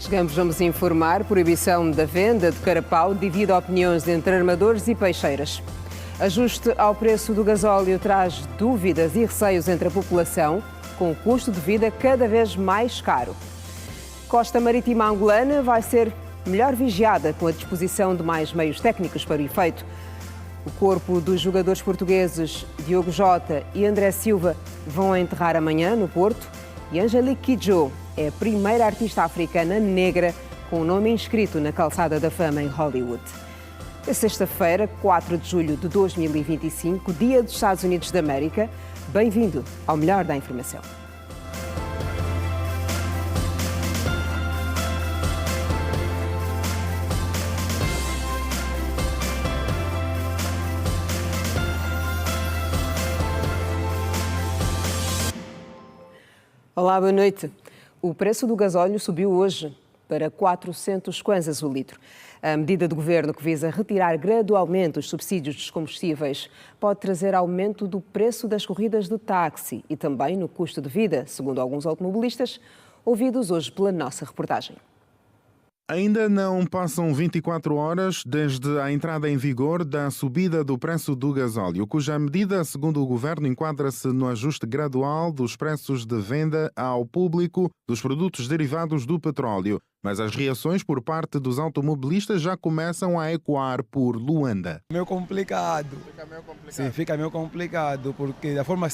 Vamos informar, proibição da venda de carapau divide opiniões entre armadores e peixeiras. Ajuste ao preço do gasóleo traz dúvidas e receios entre a população, com o custo de vida cada vez mais caro. Costa Marítima angolana vai ser melhor vigiada com a disposição de mais meios técnicos para o efeito. O corpo dos jogadores portugueses Diogo Jota e André Silva vão enterrar amanhã no Porto e Angelique Kidjo é a primeira artista africana negra com o nome inscrito na Calçada da Fama em Hollywood. É sexta-feira, 4 de julho de 2025, Dia dos Estados Unidos da América. Bem-vindo ao Melhor da Informação. Olá, boa noite. O preço do gasóleo subiu hoje para 400 kwanzas o litro. A medida do governo que visa retirar gradualmente os subsídios dos combustíveis pode trazer aumento do preço das corridas de táxi e também no custo de vida, segundo alguns automobilistas, ouvidos hoje pela nossa reportagem. Ainda não passam 24 horas desde a entrada em vigor da subida do preço do gasóleo, cuja medida, segundo o governo, enquadra-se no ajuste gradual dos preços de venda ao público dos produtos derivados do petróleo. Mas as reações por parte dos automobilistas já começam a ecoar por Luanda. Meio complicado. Sim, fica meio complicado, porque da forma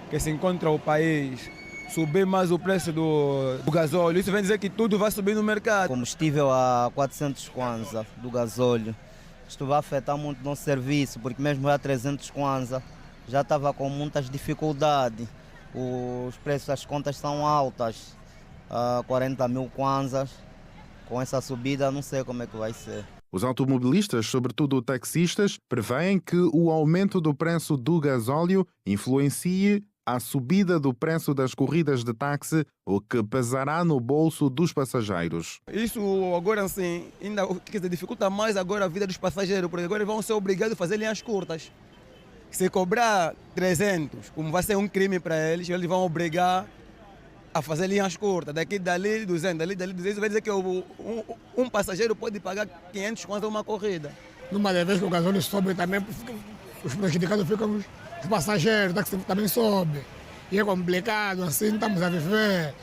que se encontra o país, subir mais o preço do gasóleo, isso vem dizer que tudo vai subir no mercado. Combustível a 400 kwanza do gasóleo, isto vai afetar muito o nosso serviço, porque mesmo a 300 kwanza já estava com muitas dificuldades. Os preços das contas são altas, a 40 mil kwanzas. Com essa subida, não sei como é que vai ser. Os automobilistas, sobretudo taxistas, prevêem que o aumento do preço do gasóleo influencie a subida do preço das corridas de táxi, o que pesará no bolso dos passageiros. Isso agora sim, ainda dificulta mais agora a vida dos passageiros, porque agora vão ser obrigados a fazer linhas curtas. Se cobrar 300, como vai ser um crime para eles vão obrigar a fazer linhas curtas, daqui dali 200, dali 200, vai dizer que um passageiro pode pagar 500 quanto uma corrida. Numa vez que o gasóleo sobe também, os prejudicados ficam os passageiros, o táxi também sobe. E é complicado, assim estamos a viver.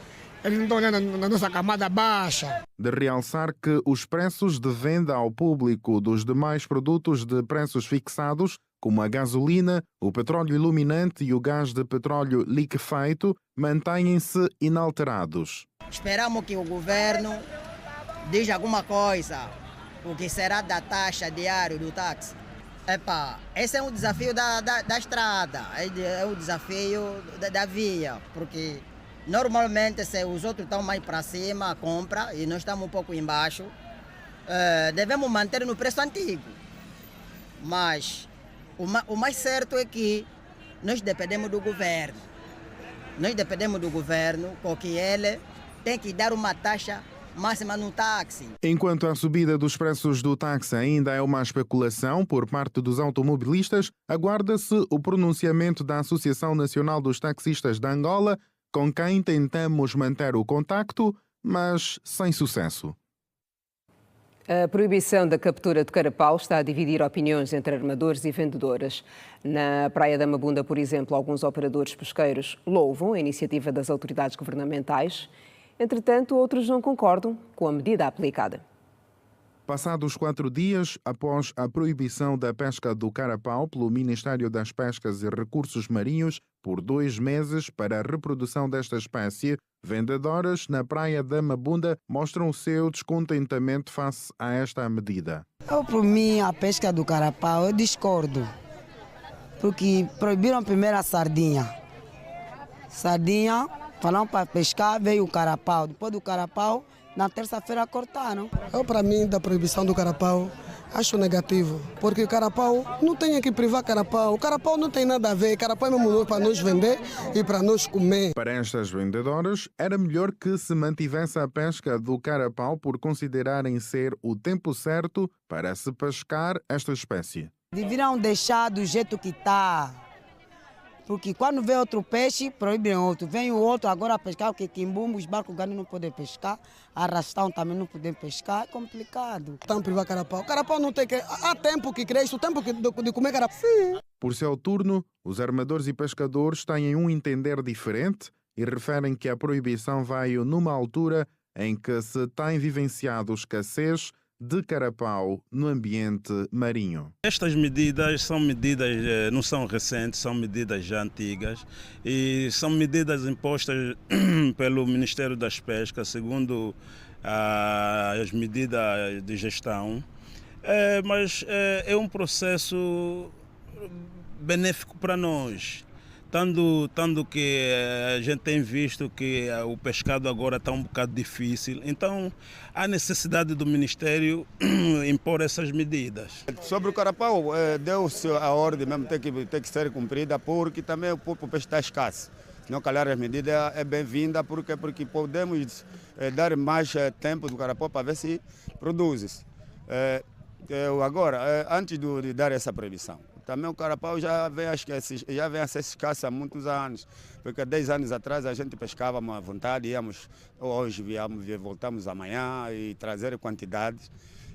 Eles não estão olhando na nossa camada baixa. De realçar que os preços de venda ao público dos demais produtos de preços fixados, como a gasolina, o petróleo iluminante e o gás de petróleo liquefeito, mantêm-se inalterados. Esperamos que o governo diga alguma coisa, o que será da taxa diária do táxi. Esse é um desafio da estrada, é o desafio da via, porque normalmente se os outros estão mais para cima, compra, e nós estamos um pouco embaixo, devemos manter no preço antigo. Mas o mais certo é que nós dependemos do governo. Nós dependemos do governo, porque ele tem que dar uma taxa máxima no táxi. Enquanto a subida dos preços do táxi ainda é uma especulação por parte dos automobilistas, aguarda-se o pronunciamento da Associação Nacional dos Taxistas de Angola, com quem tentamos manter o contacto, mas sem sucesso. A proibição da captura de carapau está a dividir opiniões entre armadores e vendedoras. Na Praia da Mabunda, por exemplo, alguns operadores pesqueiros louvam a iniciativa das autoridades governamentais. Entretanto, outros não concordam com a medida aplicada. Passados 4 dias após a proibição da pesca do carapau pelo Ministério das Pescas e Recursos Marinhos por 2 meses para a reprodução desta espécie, vendedoras na Praia da Mabunda mostram o seu descontentamento face a esta medida. Por mim, a pesca do carapau, eu discordo. Porque proibiram primeiro a sardinha. Falaram para pescar, veio o carapau. Depois do carapau, na terça-feira cortaram. Para mim, da proibição do carapau, acho negativo. Porque o carapau, não tem que privar carapau. O carapau não tem nada a ver. O carapau é mesmo para nos vender e para nós comer. Para estas vendedoras, era melhor que se mantivesse a pesca do carapau por considerarem ser o tempo certo para se pescar esta espécie. Deveriam deixar do jeito que está. Porque quando vê outro peixe, proíbem outro. Vem o outro agora a pescar, porque quimbumbo, os barcos grandes não podem pescar, arrastão também não podem pescar, é complicado. Estão a privar carapau. Carapau não tem que... Há tempo que cresce, o tempo de comer carapau. Sim. Por seu turno, os armadores e pescadores têm um entender diferente e referem que a proibição veio numa altura em que se tem vivenciado escassez de carapau no ambiente marinho. Estas medidas são medidas, não são recentes, são medidas já antigas e são medidas impostas pelo Ministério das Pescas, segundo as medidas de gestão, mas é um processo benéfico para nós. Tanto que a gente tem visto que o pescado agora está um bocado difícil, então há necessidade do Ministério impor essas medidas. Sobre o carapau, deu-se a ordem mesmo, tem que ser cumprida, porque também o peixe está escasso. Não calhar as medidas é bem-vinda, porque podemos dar mais tempo do carapau para ver se produz. Agora, antes de dar essa proibição, também o carapau já vem a ser escasso há muitos anos, porque há 10 anos atrás a gente pescava à vontade, íamos, hoje voltamos amanhã e trazer quantidades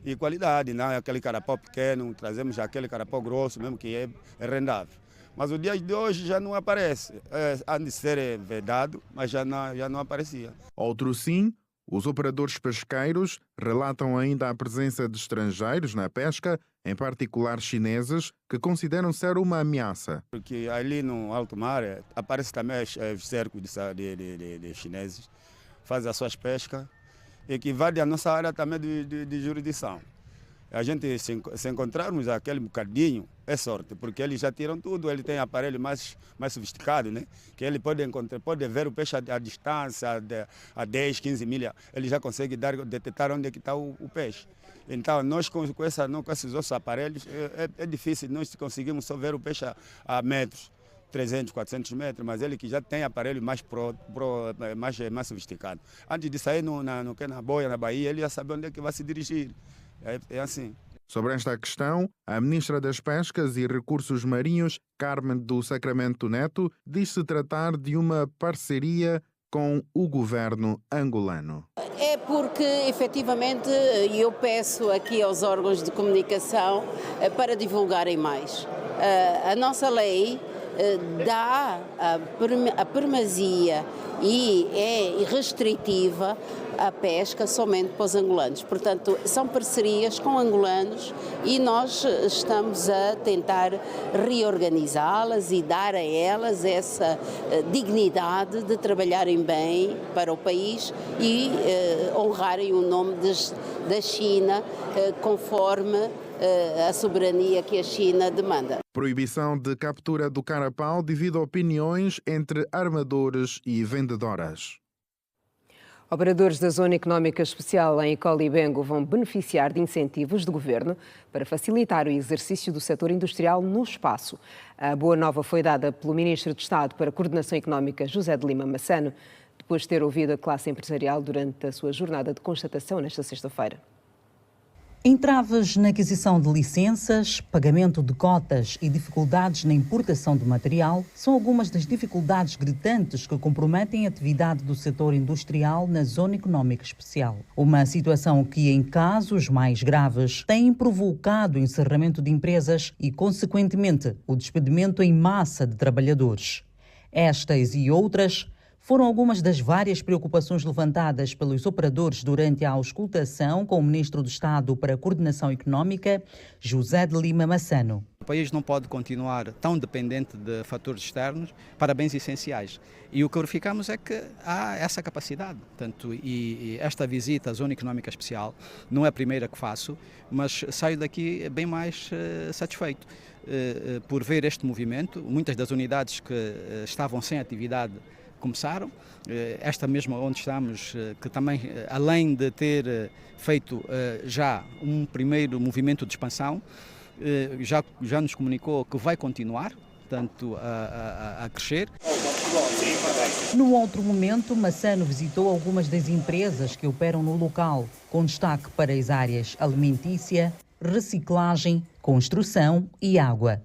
e qualidade, não é aquele carapau pequeno, trazemos aquele carapau grosso mesmo que é rendável. Mas o dia de hoje já não aparece, há de ser vedado, mas já não aparecia. Outro sim, os operadores pesqueiros relatam ainda a presença de estrangeiros na pesca, em particular chineses, que consideram ser uma ameaça. Porque ali no alto mar aparece também os cercos de chineses, fazem as suas pescas e que invadem a nossa área também de jurisdição. A gente, se encontrarmos aquele bocadinho, é sorte, porque eles já tiram tudo, ele tem aparelho mais sofisticado, né? Que ele pode ver o peixe à distância, a 10, 15 milhas, ele já consegue detectar onde é que está o peixe. Então, nós com esses outros aparelhos, é difícil, nós conseguimos só ver o peixe a metros, 300, 400 metros, mas ele que já tem aparelho mais sofisticado. Antes de sair na boia, na Bahia, ele já sabe onde é que vai se dirigir. É assim. Sobre esta questão, a Ministra das Pescas e Recursos Marinhos, Carmen do Sacramento Neto, diz-se tratar de uma parceria com o governo angolano. É porque, efetivamente, eu peço aqui aos órgãos de comunicação para divulgarem mais. A nossa lei dá a primazia e é restritiva a pesca somente para os angolanos. Portanto, são parcerias com angolanos e nós estamos a tentar reorganizá-las e dar a elas essa dignidade de trabalharem bem para o país e honrarem o nome da China conforme a soberania que a China demanda. Proibição de captura do carapau devido a opiniões entre armadores e vendedoras. Operadores da Zona Económica Especial em Colibengo vão beneficiar de incentivos do governo para facilitar o exercício do setor industrial no espaço. A boa nova foi dada pelo Ministro de Estado para a Coordenação Económica, José de Lima Massano, depois de ter ouvido a classe empresarial durante a sua jornada de constatação nesta sexta-feira. Entraves na aquisição de licenças, pagamento de cotas e dificuldades na importação de material são algumas das dificuldades gritantes que comprometem a atividade do setor industrial na Zona Económica Especial. Uma situação que, em casos mais graves, tem provocado o encerramento de empresas e, consequentemente, o despedimento em massa de trabalhadores. Estas e outras foram algumas das várias preocupações levantadas pelos operadores durante a auscultação com o Ministro do Estado para a Coordenação Económica, José de Lima Massano. O país não pode continuar tão dependente de fatores externos para bens essenciais. E o que verificamos é que há essa capacidade. Portanto, e esta visita à Zona Económica Especial não é a primeira que faço, mas saio daqui bem mais satisfeito por ver este movimento. Muitas das unidades que estavam sem atividade começaram, esta mesma onde estamos, que também, além de ter feito já um primeiro movimento de expansão, já nos comunicou que vai continuar, portanto, a crescer. No outro momento, Massano visitou algumas das empresas que operam no local, com destaque para as áreas alimentícia, reciclagem, construção e água.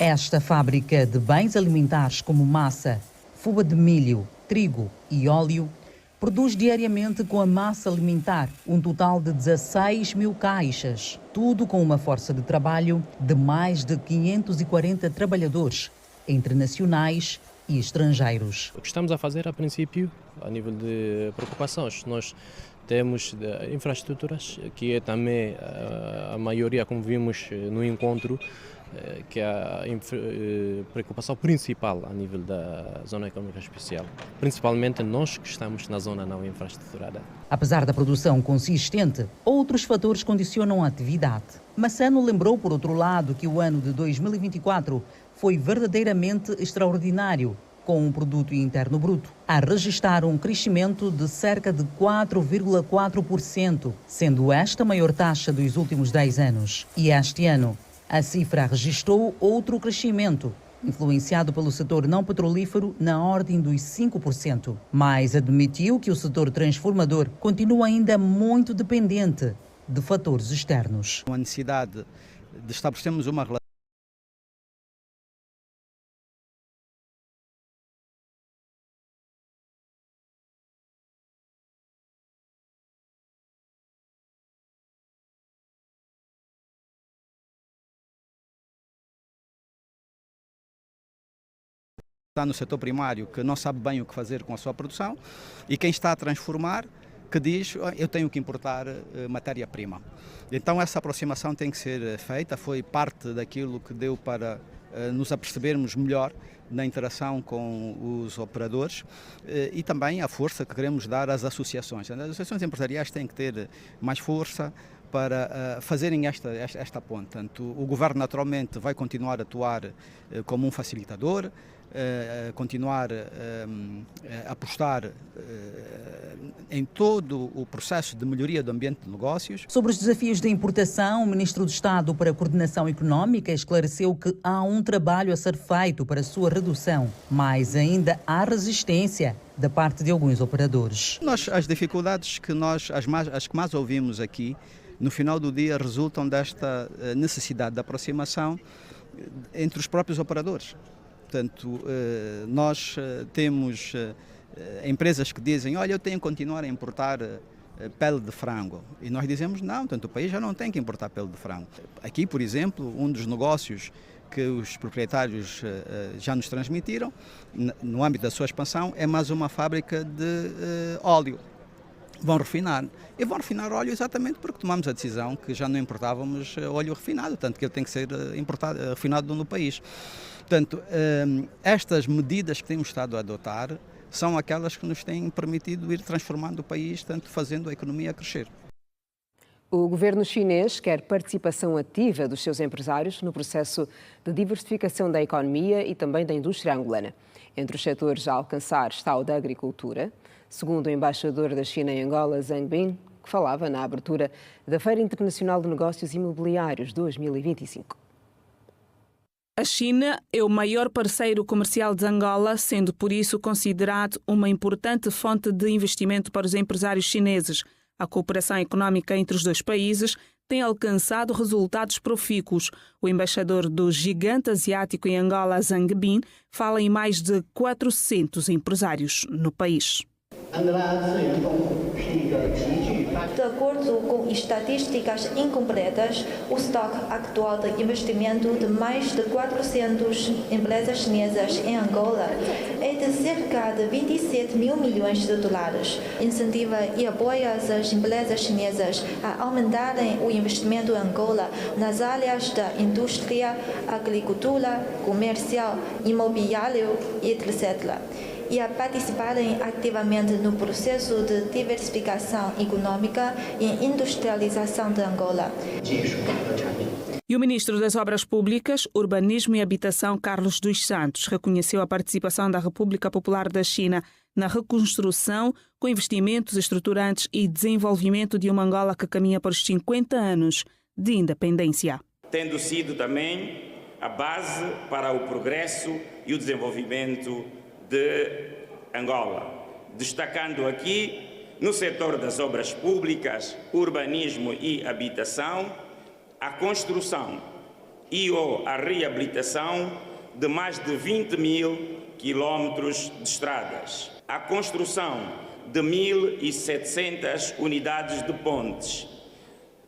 Esta fábrica de bens alimentares como massa, fuba de milho, trigo e óleo produz diariamente com a massa alimentar um total de 16 mil caixas, tudo com uma força de trabalho de mais de 540 trabalhadores, entre nacionais e estrangeiros. O que estamos a fazer, a princípio, a nível de preocupações, nós temos infraestruturas, que é também a maioria, como vimos no encontro, que é a preocupação principal a nível da Zona Econômica Especial, principalmente nós que estamos na zona não infraestruturada. Apesar da produção consistente, outros fatores condicionam a atividade. Massano lembrou, por outro lado, que o ano de 2024 foi verdadeiramente extraordinário, com um produto interno bruto a registrar um crescimento de cerca de 4,4%, sendo esta a maior taxa dos últimos 10 anos. E este ano, a cifra registrou outro crescimento, influenciado pelo setor não petrolífero na ordem dos 5%. Mas admitiu que o setor transformador continua ainda muito dependente de fatores externos. A necessidade de estabelecermos uma relação está no setor primário que não sabe bem o que fazer com a sua produção e quem está a transformar que diz eu tenho que importar matéria-prima. Então essa aproximação tem que ser feita, foi parte daquilo que deu para nos apercebermos melhor na interação com os operadores e também a força que queremos dar às associações. As associações empresariais têm que ter mais força para fazerem esta ponte. Portanto, o Governo naturalmente vai continuar a atuar como um facilitador, continuar a apostar em todo o processo de melhoria do ambiente de negócios. Sobre os desafios da importação, o Ministro do Estado para a Coordenação Económica esclareceu que há um trabalho a ser feito para a sua redução, mas ainda há resistência da parte de alguns operadores. As dificuldades que as que mais ouvimos aqui, no final do dia, resultam desta necessidade de aproximação entre os próprios operadores. Portanto, nós temos empresas que dizem, olha, eu tenho que continuar a importar pele de frango. E nós dizemos, não, portanto, o país já não tem que importar pele de frango. Aqui, por exemplo, um dos negócios que os proprietários já nos transmitiram, no âmbito da sua expansão, é mais uma fábrica de óleo. Vão refinar. E vão refinar óleo exatamente porque tomamos a decisão que já não importávamos óleo refinado, tanto que ele tem que ser refinado no país. Portanto, estas medidas que temos estado a adotar são aquelas que nos têm permitido ir transformando o país, tanto fazendo a economia crescer. O governo chinês quer participação ativa dos seus empresários no processo de diversificação da economia e também da indústria angolana. Entre os setores a alcançar está o da agricultura, segundo o embaixador da China em Angola, Zhang Bin, que falava na abertura da Feira Internacional de Negócios Imobiliários 2025. A China é o maior parceiro comercial de Angola, sendo por isso considerado uma importante fonte de investimento para os empresários chineses. A cooperação econômica entre os dois países tem alcançado resultados profícuos. O embaixador do gigante asiático em Angola, Zhang Bin, fala em mais de 400 empresários no país. De acordo com estatísticas incompletas, o estoque atual de investimento de mais de 400 empresas chinesas em Angola é de cerca de 27 mil milhões de dólares. Incentiva e apoia as empresas chinesas a aumentarem o investimento em Angola nas áreas da indústria, agricultura, comercial, imobiliário, etc. E a participarem ativamente no processo de diversificação econômica e industrialização de Angola. E o ministro das Obras Públicas, Urbanismo e Habitação, Carlos dos Santos, reconheceu a participação da República Popular da China na reconstrução, com investimentos estruturantes e desenvolvimento de uma Angola que caminha para os 50 anos de independência. Tendo sido também a base para o progresso e o desenvolvimento de Angola, destacando aqui no setor das obras públicas, urbanismo e habitação, a construção e ou a reabilitação de mais de 20 mil quilómetros de estradas, a construção de 1.700 unidades de pontes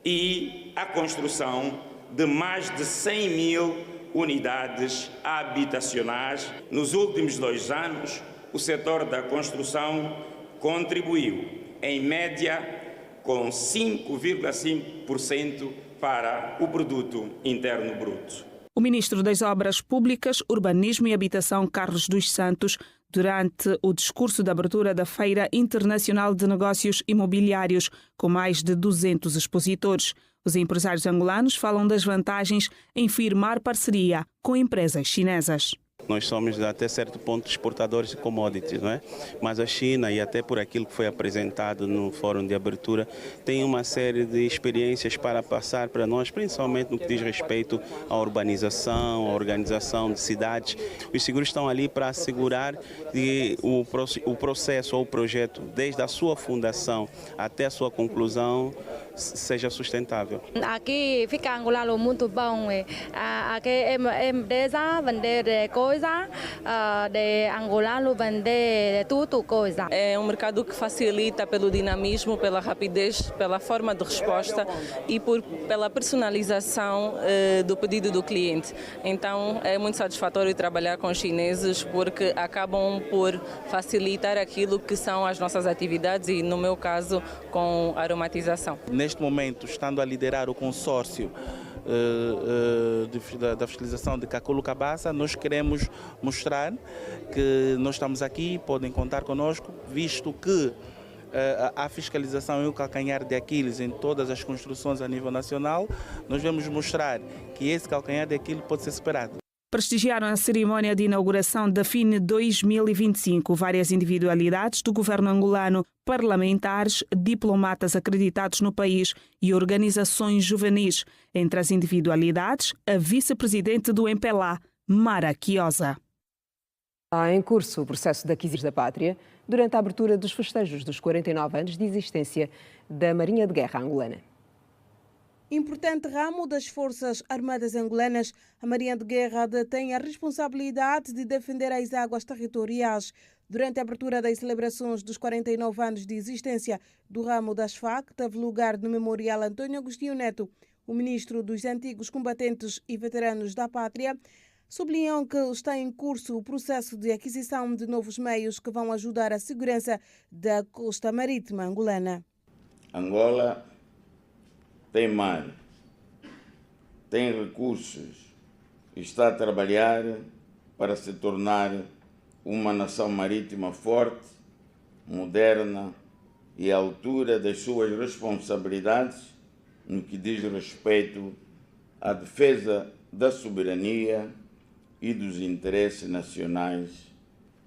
e a construção de mais de 100 mil unidades habitacionais. Nos últimos 2 anos, o setor da construção contribuiu, em média, com 5,5% para o produto interno bruto. O ministro das Obras Públicas, Urbanismo e Habitação, Carlos dos Santos, durante o discurso de abertura da Feira Internacional de Negócios Imobiliários, com mais de 200 expositores. Os empresários angolanos falam das vantagens em firmar parceria com empresas chinesas. Nós somos até certo ponto exportadores de commodities, não é? Mas a China, e até por aquilo que foi apresentado no fórum de abertura, tem uma série de experiências para passar para nós, principalmente no que diz respeito à urbanização, à organização de cidades. Os seguros estão ali para assegurar que o processo ou o projeto, desde a sua fundação até a sua conclusão, seja sustentável. Aqui fica Angola muito bom. Aqui é empresa vender coisa, de Angola vender tudo coisa. É um mercado que facilita pelo dinamismo, pela rapidez, pela forma de resposta e pela personalização do pedido do cliente. Então é muito satisfatório trabalhar com os chineses porque acabam por facilitar aquilo que são as nossas atividades e, no meu caso, com aromatização. Neste momento, estando a liderar o consórcio da fiscalização de Kakulu Cabaça, nós queremos mostrar que nós estamos aqui, podem contar conosco, visto que a fiscalização é o calcanhar de Aquiles em todas as construções a nível nacional. Nós vamos mostrar que esse calcanhar de Aquiles pode ser superado. Prestigiaram a cerimónia de inauguração da FINE 2025 várias individualidades do governo angolano, parlamentares, diplomatas acreditados no país e organizações juvenis. Entre as individualidades, a vice-presidente do MPLA, Mara Quiosa. Está em curso o processo de aquisição da pátria durante a abertura dos festejos dos 49 anos de existência da Marinha de Guerra angolana. Importante ramo das Forças Armadas angolanas, a Marinha de Guerra detém a responsabilidade de defender as águas territoriais. Durante a abertura das celebrações dos 49 anos de existência do ramo das FAC, teve lugar no Memorial António Agostinho Neto. O ministro dos Antigos Combatentes e Veteranos da Pátria sublinhou que está em curso o processo de aquisição de novos meios que vão ajudar a segurança da costa marítima angolana. Angola tem mar, tem recursos, está a trabalhar para se tornar uma nação marítima forte, moderna e à altura das suas responsabilidades no que diz respeito à defesa da soberania e dos interesses nacionais.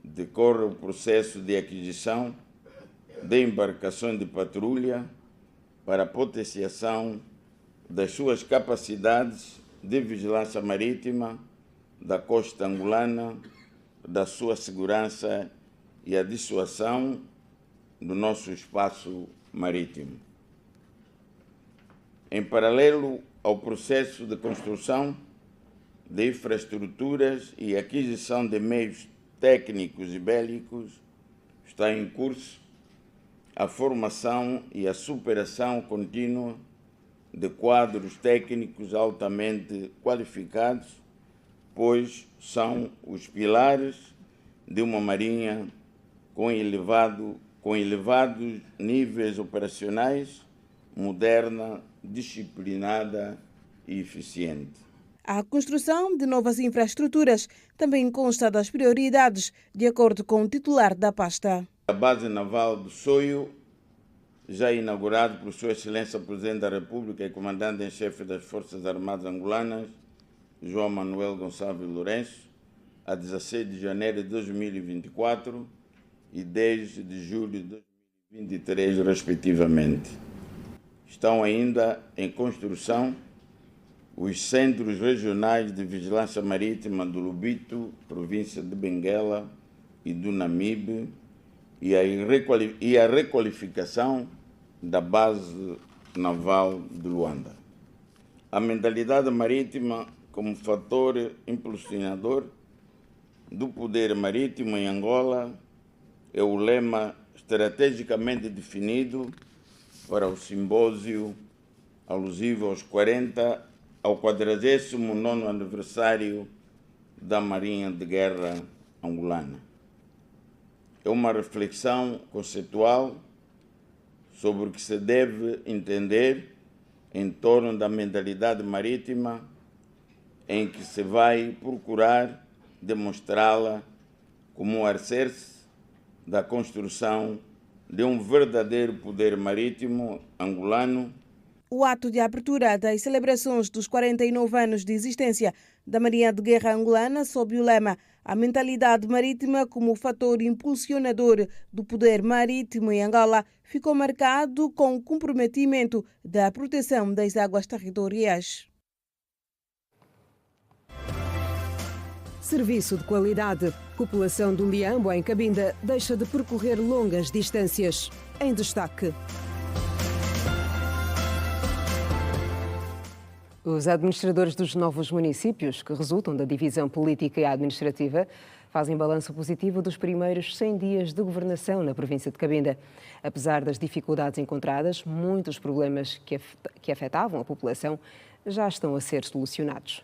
Decorre o processo de aquisição de embarcações de patrulha para a potenciação das suas capacidades de vigilância marítima da costa angolana, da sua segurança e a dissuasão do nosso espaço marítimo. Em paralelo ao processo de construção de infraestruturas e aquisição de meios técnicos e bélicos, está em curso a formação e a superação contínua de quadros técnicos altamente qualificados, pois são os pilares de uma marinha com elevados níveis operacionais, moderna, disciplinada e eficiente. A construção de novas infraestruturas também consta das prioridades, de acordo com o titular da pasta. A base naval do Soio, já inaugurado por Sua Excelência o Presidente da República e Comandante em Chefe das Forças Armadas Angolanas, João Manuel Gonçalves Lourenço, a 16 de janeiro de 2024 e 10 de julho de 2023, respectivamente. Estão ainda em construção os Centros Regionais de Vigilância Marítima do Lubito, província de Benguela, e do Namibe, e a requalificação da base naval de Luanda. A mentalidade marítima como fator impulsionador do poder marítimo em Angola é o lema estrategicamente definido para o simpósio alusivo ao 49º aniversário da Marinha de Guerra angolana. É uma reflexão conceitual sobre o que se deve entender em torno da mentalidade marítima, em que se vai procurar demonstrá-la como um alicerce da construção de um verdadeiro poder marítimo angolano. O ato de abertura das celebrações dos 49 anos de existência da Marinha de Guerra angolana, sob o lema "A mentalidade marítima como fator impulsionador do poder marítimo em Angola", ficou marcado com o comprometimento da proteção das águas territoriais. Serviço de qualidade. População do Liambo, em Cabinda, deixa de percorrer longas distâncias. Em destaque. Os administradores dos novos municípios, que resultam da divisão política e administrativa, fazem balanço positivo dos primeiros 100 dias de governação na província de Cabinda. Apesar das dificuldades encontradas, muitos problemas que afetavam a população já estão a ser solucionados.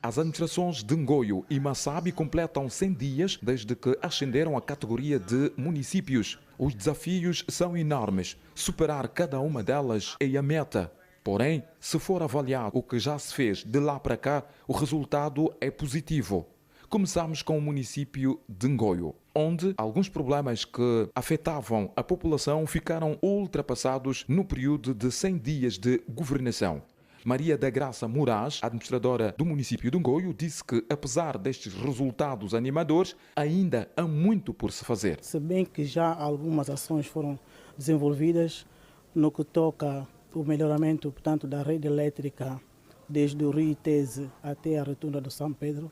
As administrações de Ngoio e Massabi completam 100 dias desde que ascenderam à categoria de municípios. Os desafios são enormes. Superar cada uma delas é a meta. Porém, se for avaliado o que já se fez de lá para cá, o resultado é positivo. Começamos com o município de Ngoio, onde alguns problemas que afetavam a população ficaram ultrapassados no período de 100 dias de governação. Maria da Graça Moraes, administradora do município de Ngoio, disse que, apesar destes resultados animadores, ainda há muito por se fazer. Se bem que já algumas ações foram desenvolvidas no que toca o melhoramento, portanto, da rede elétrica desde o Rio Tese até a rotunda do São Pedro,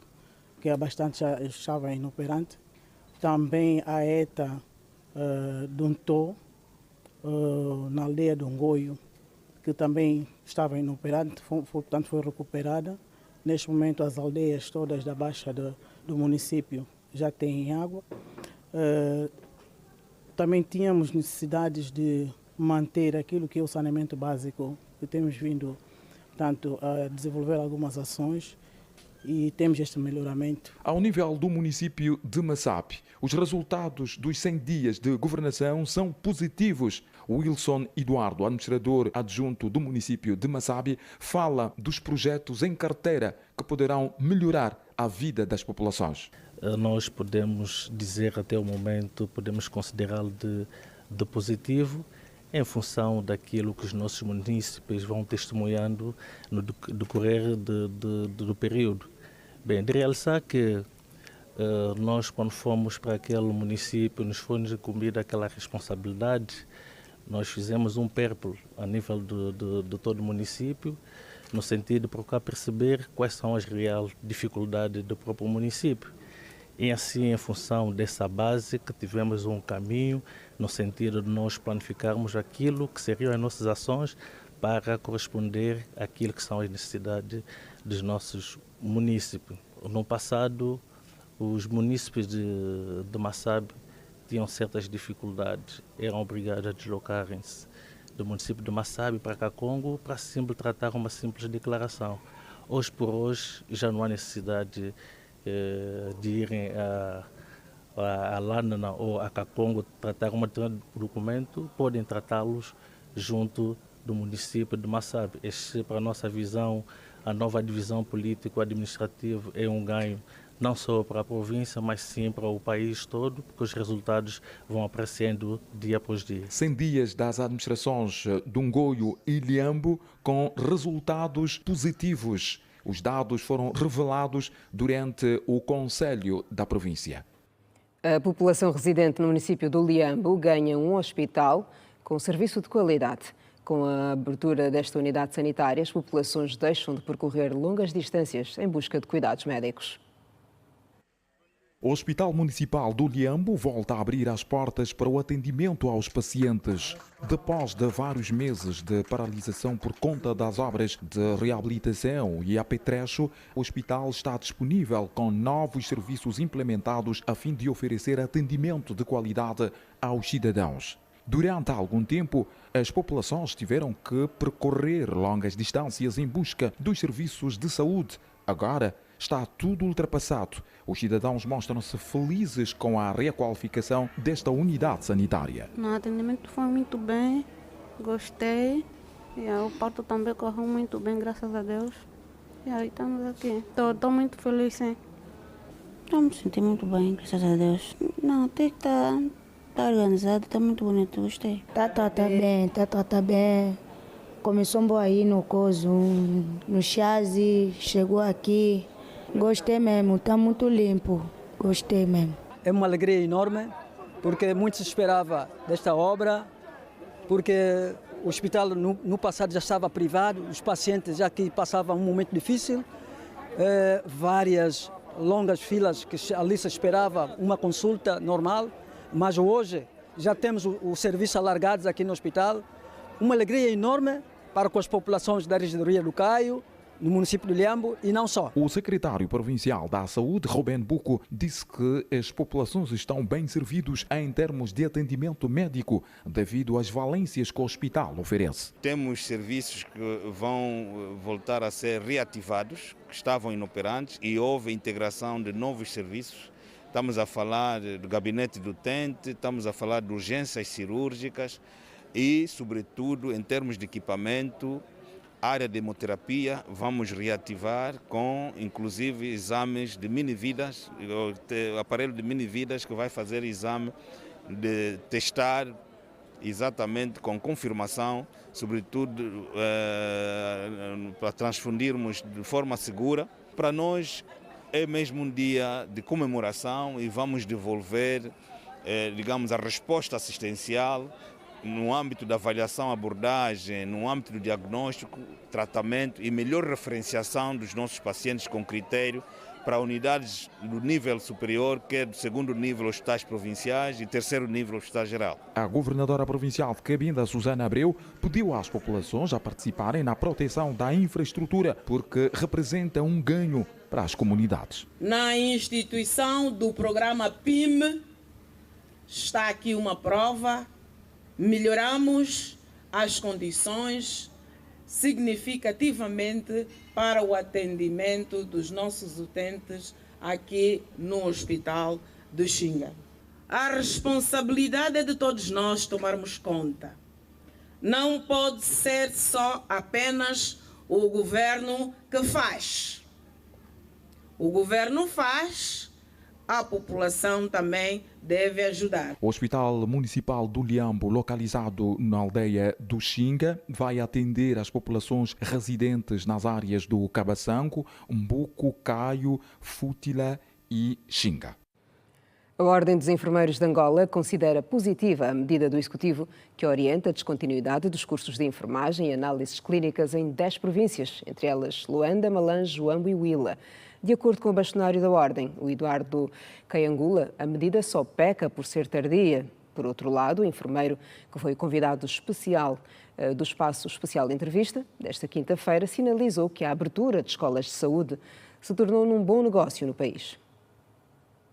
que há bastante já estava inoperante. Também a ETA do Ntô, na aldeia do Ngoio, que também estava inoperante, portanto foi recuperada. Neste momento as aldeias todas da baixa do município já têm água. Também tínhamos necessidades de manter aquilo que é o saneamento básico, que temos vindo, portanto, a desenvolver algumas ações e temos este melhoramento. Ao nível do município de Massabi, os resultados dos 100 dias de governação são positivos. Wilson Eduardo, administrador adjunto do município de Massabi, fala dos projetos em carteira que poderão melhorar a vida das populações. Nós podemos dizer até o momento, podemos considerá-lo de positivo, em função daquilo que os nossos municípios vão testemunhando no decorrer do período. Bem, de realçar que nós, quando fomos para aquele município, nos foi incumbida aquela responsabilidade. Nós fizemos um périplo a nível de todo o município, no sentido de procurar perceber quais são as reais dificuldades do próprio município. E assim, em função dessa base, que tivemos um caminho no sentido de nós planificarmos aquilo que seriam as nossas ações para corresponder àquilo que são as necessidades dos nossos municípios. No passado, os municípios de Massabi tinham certas dificuldades, eram obrigados a deslocarem-se do município de Massabi para Kakongo para sempre tratar uma simples declaração. Hoje por hoje já não há necessidade de irem a Lana ou a Kakongo tratar um documento, podem tratá-los junto do município de Massabi. Este, para a nossa visão, a nova divisão político-administrativa é um ganho não só para a província, mas sim para o país todo, porque os resultados vão aparecendo dia após dia. 100 dias das administrações de Ngoio e Liambo com resultados positivos. Os dados foram revelados durante o Conselho da província. A população residente no município do Liambo ganha um hospital com serviço de qualidade. Com a abertura desta unidade sanitária, as populações deixam de percorrer longas distâncias em busca de cuidados médicos. O Hospital Municipal do Liambo volta a abrir as portas para o atendimento aos pacientes. Depois de vários meses de paralisação por conta das obras de reabilitação e apetrecho, o hospital está disponível com novos serviços implementados a fim de oferecer atendimento de qualidade aos cidadãos. Durante algum tempo, as populações tiveram que percorrer longas distâncias em busca dos serviços de saúde. Agora, está tudo ultrapassado. Os cidadãos mostram-se felizes com a requalificação desta unidade sanitária. O atendimento foi muito bem, gostei. E o parto também correu muito bem, graças a Deus. E aí estamos aqui. Estou muito feliz, sim. Estou me sentindo muito bem, graças a Deus. Não, tem que estar organizado, está muito bonito, gostei. Tá bem. Começou aí no coso, no chassi, chegou aqui. Gostei mesmo, está muito limpo, gostei mesmo. É uma alegria enorme, porque muito se esperava desta obra, porque o hospital no passado já estava privado, os pacientes já que passavam um momento difícil, várias longas filas que ali se esperava uma consulta normal, mas hoje já temos o serviço alargado aqui no hospital, uma alegria enorme para com as populações da regidoria do Caio, no município de Liambo e não só. O secretário provincial da Saúde, Rubén Buco, disse que as populações estão bem servidas em termos de atendimento médico devido às valências que o hospital oferece. Temos serviços que vão voltar a ser reativados, que estavam inoperantes, e houve integração de novos serviços. Estamos a falar do gabinete do utente, estamos a falar de urgências cirúrgicas e, sobretudo, em termos de equipamento, área de hemoterapia, vamos reativar com, inclusive, exames de mini-vidas, o aparelho de mini-vidas que vai fazer exame de testar exatamente com confirmação, sobretudo para transfundirmos de forma segura. Para nós é mesmo um dia de comemoração e vamos devolver, digamos, a resposta assistencial no âmbito da avaliação, abordagem, no âmbito do diagnóstico, tratamento e melhor referenciação dos nossos pacientes com critério para unidades do nível superior, que é do segundo nível hospitais provinciais e terceiro nível hospital geral. A governadora provincial de Cabinda, Susana Abreu, pediu às populações a participarem na proteção da infraestrutura, porque representa um ganho para as comunidades. Na instituição do programa PIM, está aqui uma prova. Melhoramos as condições significativamente para o atendimento dos nossos utentes aqui no Hospital do Xinga. A responsabilidade é de todos nós tomarmos conta. Não pode ser só apenas o governo que faz. O governo faz, a população também deve ajudar. O Hospital Municipal do Liambo, localizado na aldeia do Xinga, vai atender as populações residentes nas áreas do Cabaçango, Mbuco, Caio, Fútila e Xinga. A Ordem dos Enfermeiros de Angola considera positiva a medida do Executivo que orienta a descontinuidade dos cursos de enfermagem e análises clínicas em 10 províncias, entre elas Luanda, Malange, Huambo e Huila. De acordo com o bastonário da Ordem, o Eduardo Caiangula, a medida só peca por ser tardia. Por outro lado, o enfermeiro, que foi convidado especial do Espaço Especial de Entrevista, desta quinta-feira, sinalizou que a abertura de escolas de saúde se tornou num bom negócio no país.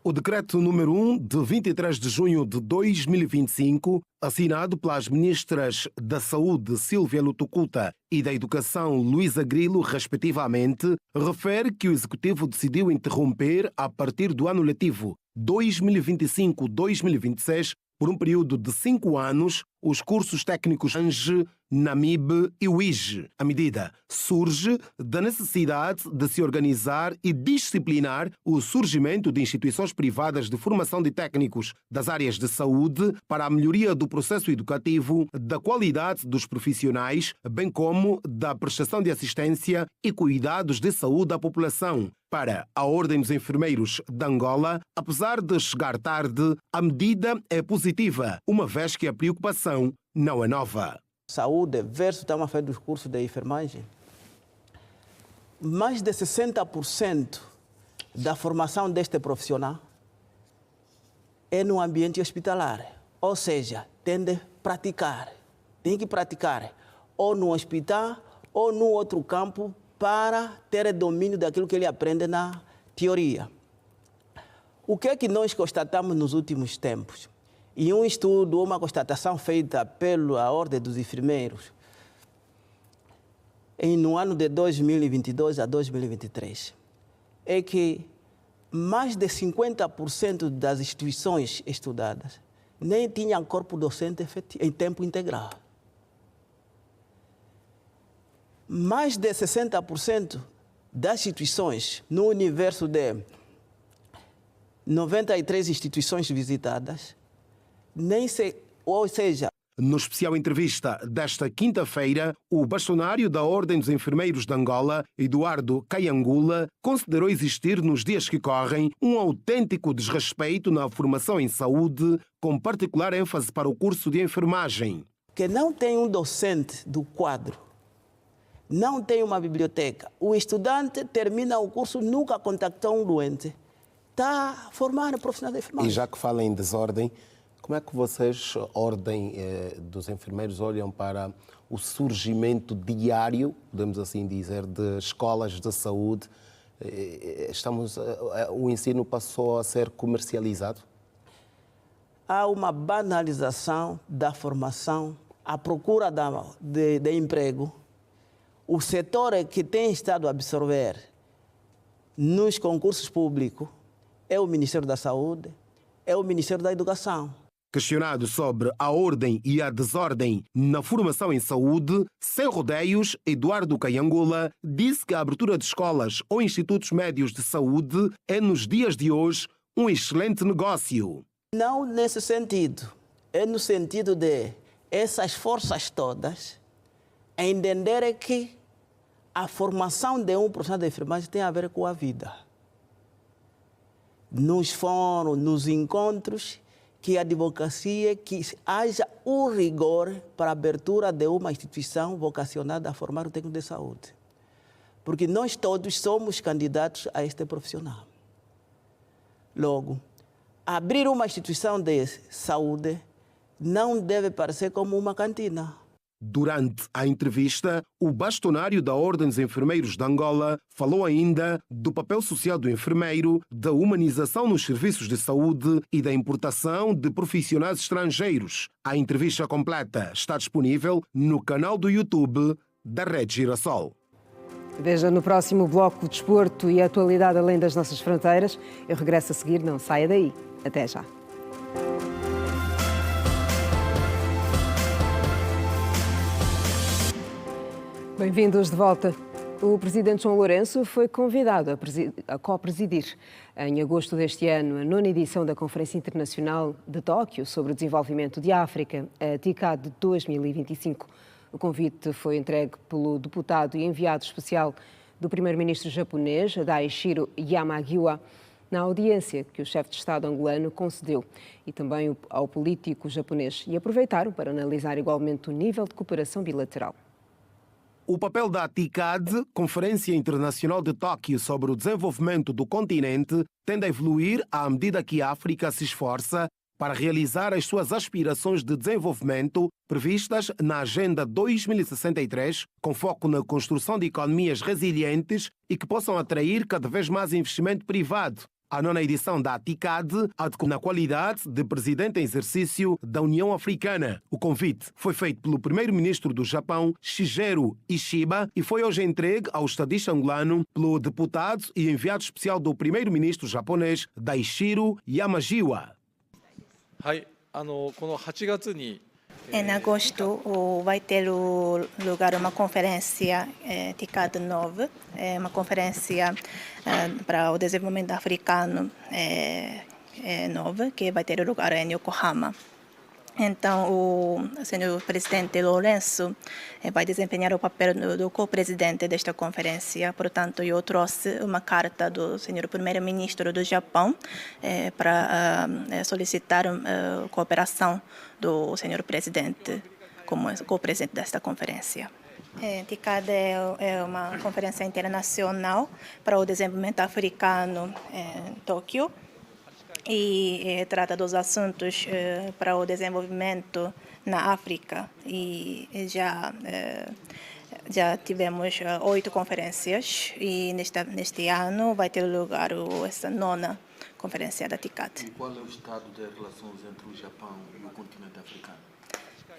O decreto número 1 de 23 de junho de 2025, assinado pelas ministras da Saúde Sílvia Lutucuta e da Educação Luísa Grilo, respectivamente, refere que o Executivo decidiu interromper, a partir do ano letivo 2025-2026, por um período de 5 anos, os cursos técnicos ANGE, NAMIB e WIGE. A medida surge da necessidade de se organizar e disciplinar o surgimento de instituições privadas de formação de técnicos das áreas de saúde para a melhoria do processo educativo, da qualidade dos profissionais, bem como da prestação de assistência e cuidados de saúde à população. Para a Ordem dos Enfermeiros de Angola, apesar de chegar tarde, a medida é positiva, uma vez que a preocupação não é nova. Saúde versus estamos a fazer dos cursos de enfermagem. Mais de 60% da formação deste profissional é no ambiente hospitalar. Ou seja, tem que praticar ou no hospital ou no outro campo para ter domínio daquilo que ele aprende na teoria. O que é que nós constatamos nos últimos tempos? Em um estudo, uma constatação feita pela Ordem dos Enfermeiros, no ano de 2022 a 2023, é que mais de 50% das instituições estudadas nem tinham corpo docente em tempo integral. Mais de 60% das instituições, no universo de 93 instituições visitadas, ou seja... No especial entrevista desta quinta-feira, o bastonário da Ordem dos Enfermeiros de Angola, Eduardo Kayangula, considerou existir nos dias que correm um autêntico desrespeito na formação em saúde, com particular ênfase para o curso de enfermagem. Que não tem um docente do quadro, não tem uma biblioteca. O estudante termina o curso, nunca contactou um doente. Está formado profissional de enfermagem. E já que fala em desordem, como é que vocês, Ordem dos Enfermeiros, olham para o surgimento diário, podemos assim dizer, de escolas de saúde? O ensino passou a ser comercializado? Há uma banalização da formação, a procura de emprego. O setor que tem estado a absorver nos concursos públicos é o Ministério da Saúde, é o Ministério da Educação. Questionado sobre a ordem e a desordem na formação em saúde, sem rodeios, Eduardo Kayangula disse que a abertura de escolas ou institutos médios de saúde é, nos dias de hoje, um excelente negócio. Não nesse sentido. É no sentido de essas forças todas entenderem que a formação de um profissional de enfermagem tem a ver com a vida. Nos fóruns, nos encontros, que a advocacia, que haja o rigor para a abertura de uma instituição vocacionada a formar um técnico de saúde. Porque nós todos somos candidatos a este profissional. Logo, abrir uma instituição de saúde não deve parecer como uma cantina. Durante a entrevista, o bastonário da Ordem dos Enfermeiros de Angola falou ainda do papel social do enfermeiro, da humanização nos serviços de saúde e da importação de profissionais estrangeiros. A entrevista completa está disponível no canal do YouTube da Rede Girassol. Veja no próximo bloco Desporto e atualidade além das nossas fronteiras. Eu regresso a seguir, não saia daí. Até já. Bem-vindos de volta. O presidente João Lourenço foi convidado a co-presidir em agosto deste ano a 9ª edição da Conferência Internacional de Tóquio sobre o Desenvolvimento de África, a TICAD 2025. O convite foi entregue pelo deputado e enviado especial do primeiro-ministro japonês, Daishiro Yamagiwa, na audiência que o chefe de Estado angolano concedeu, e também ao político japonês, e aproveitaram para analisar igualmente o nível de cooperação bilateral. O papel da TICAD, Conferência Internacional de Tóquio sobre o Desenvolvimento do Continente, tende a evoluir à medida que a África se esforça para realizar as suas aspirações de desenvolvimento previstas na Agenda 2063, com foco na construção de economias resilientes e que possam atrair cada vez mais investimento privado. A 9ª edição da TICAD há na qualidade de presidente em exercício da União Africana. O convite foi feito pelo primeiro-ministro do Japão, Shigeru Ishiba, e foi hoje entregue ao estadista angolano pelo deputado e enviado especial do primeiro-ministro japonês, Daishiro Yamagiwa. Em agosto vai ter lugar uma conferência TICAD 9, uma conferência para o desenvolvimento africano nova, que vai ter lugar em Yokohama. Então, o senhor presidente Lourenço vai desempenhar o papel do co-presidente desta conferência. Portanto, eu trouxe uma carta do senhor primeiro-ministro do Japão para solicitar cooperação do senhor presidente como co-presidente desta conferência. TICAD é uma conferência internacional para o desenvolvimento africano em Tóquio. e trata dos assuntos para o desenvolvimento na África. E já tivemos 8 conferências e neste ano vai ter lugar essa 9ª conferência da TICAD. E qual é o estado das relações entre o Japão e o continente africano?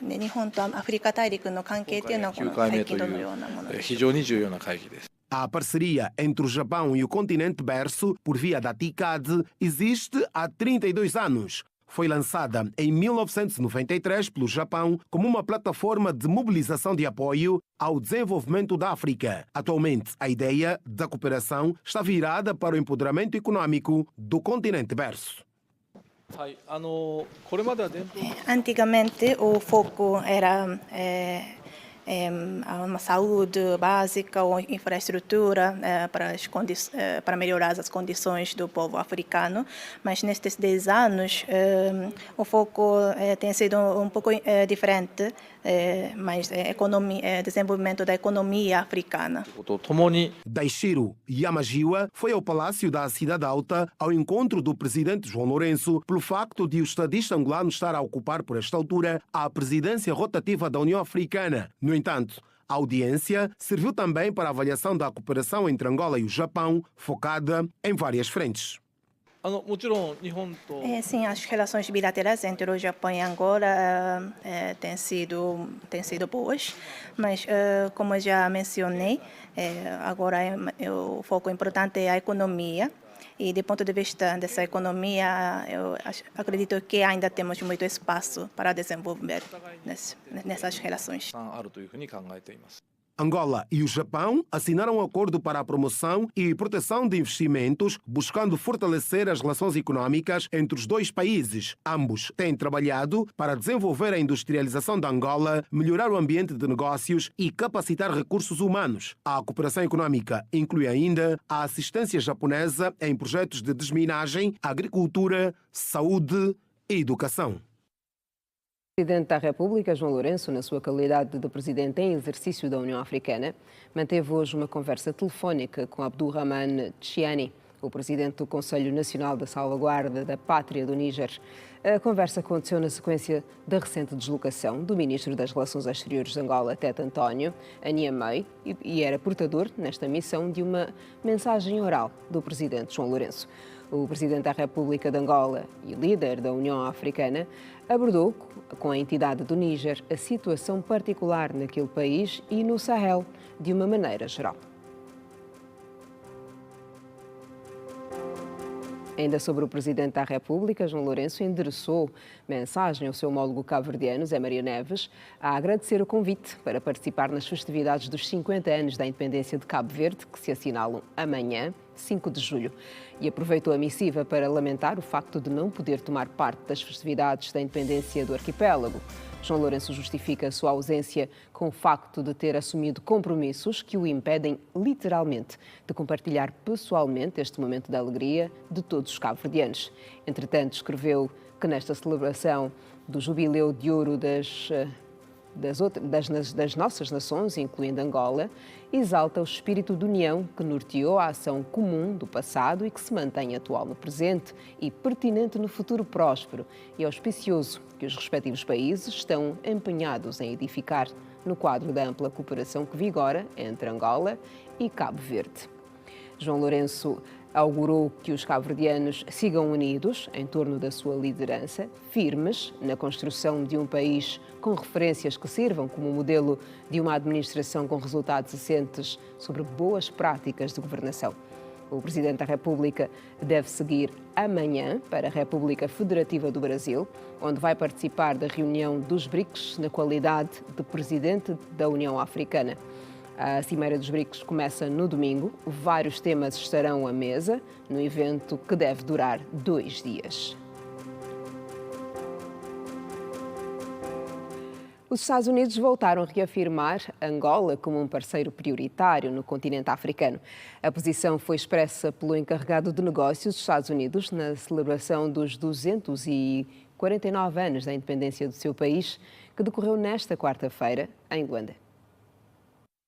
日本とアフリカ大陸の関係というのはこの最近どのようなものでしょうか。非常に重要な会議です。 A parceria entre o Japão e o continente berço, por via da TICAD, existe há 32 anos. Foi lançada em 1993 pelo Japão como uma plataforma de mobilização de apoio ao desenvolvimento da África. Atualmente, a ideia da cooperação está virada para o empoderamento econômico do continente berço. Antigamente, o foco era uma saúde básica ou infraestrutura para melhorar as condições do povo africano, mas nestes 10 anos o foco tem sido um pouco diferente, mas desenvolvimento da economia africana. Daishiro Yamajiwa foi ao Palácio da Cidade Alta ao encontro do presidente João Lourenço pelo facto de o estadista angolano estar a ocupar por esta altura a presidência rotativa da União Africana. No entanto, a audiência serviu também para a avaliação da cooperação entre Angola e o Japão, focada em várias frentes. Sim, as relações bilaterais entre o Japão e Angola têm sido boas, mas como já mencionei, agora o foco importante é a economia. E, do ponto de vista dessa economia, eu acredito que ainda temos muito espaço para desenvolver nessas relações. Angola e o Japão assinaram um acordo para a promoção e proteção de investimentos, buscando fortalecer as relações econômicas entre os dois países. Ambos têm trabalhado para desenvolver a industrialização da Angola, melhorar o ambiente de negócios e capacitar recursos humanos. A cooperação econômica inclui ainda a assistência japonesa em projetos de desminagem, agricultura, saúde e educação. O Presidente da República, João Lourenço, na sua qualidade de Presidente em exercício da União Africana, manteve hoje uma conversa telefónica com Abdulrahman Tchiani, o Presidente do Conselho Nacional da Salvaguarda da Pátria do Níger. A conversa aconteceu na sequência da recente deslocação do Ministro das Relações Exteriores de Angola, Tete António, a Niamey, e era portador, nesta missão, de uma mensagem oral do Presidente João Lourenço. O Presidente da República de Angola e líder da União Africana abordou com a entidade do Níger a situação particular naquele país e no Sahel, de uma maneira geral. Ainda sobre o Presidente da República, João Lourenço endereçou mensagem ao seu homólogo cabo-verdiano, Zé Maria Neves, a agradecer o convite para participar nas festividades dos 50 anos da independência de Cabo Verde, que se assinalam amanhã, 5 de julho, e aproveitou a missiva para lamentar o facto de não poder tomar parte das festividades da independência do arquipélago. João Lourenço justifica a sua ausência com o facto de ter assumido compromissos que o impedem, literalmente, de compartilhar pessoalmente este momento de alegria de todos os cabo-verdianos. Entretanto, escreveu que nesta celebração do Jubileu de Ouro das nossas nações, incluindo Angola, exalta o espírito de união que norteou a ação comum do passado e que se mantém atual no presente e pertinente no futuro próspero e auspicioso que os respectivos países estão empenhados em edificar no quadro da ampla cooperação que vigora entre Angola e Cabo Verde. João Lourenço augurou que os cabo-verdianos sigam unidos em torno da sua liderança, firmes na construção de um país com referências que sirvam como modelo de uma administração com resultados assentes sobre boas práticas de governação. O Presidente da República deve seguir amanhã para a República Federativa do Brasil, onde vai participar da reunião dos BRICS na qualidade de Presidente da União Africana. A Cimeira dos BRICS começa no domingo. Vários temas estarão à mesa no evento que deve durar 2 dias. Os Estados Unidos voltaram a reafirmar Angola como um parceiro prioritário no continente africano. A posição foi expressa pelo encarregado de negócios dos Estados Unidos na celebração dos 249 anos da independência do seu país, que decorreu nesta quarta-feira em Luanda.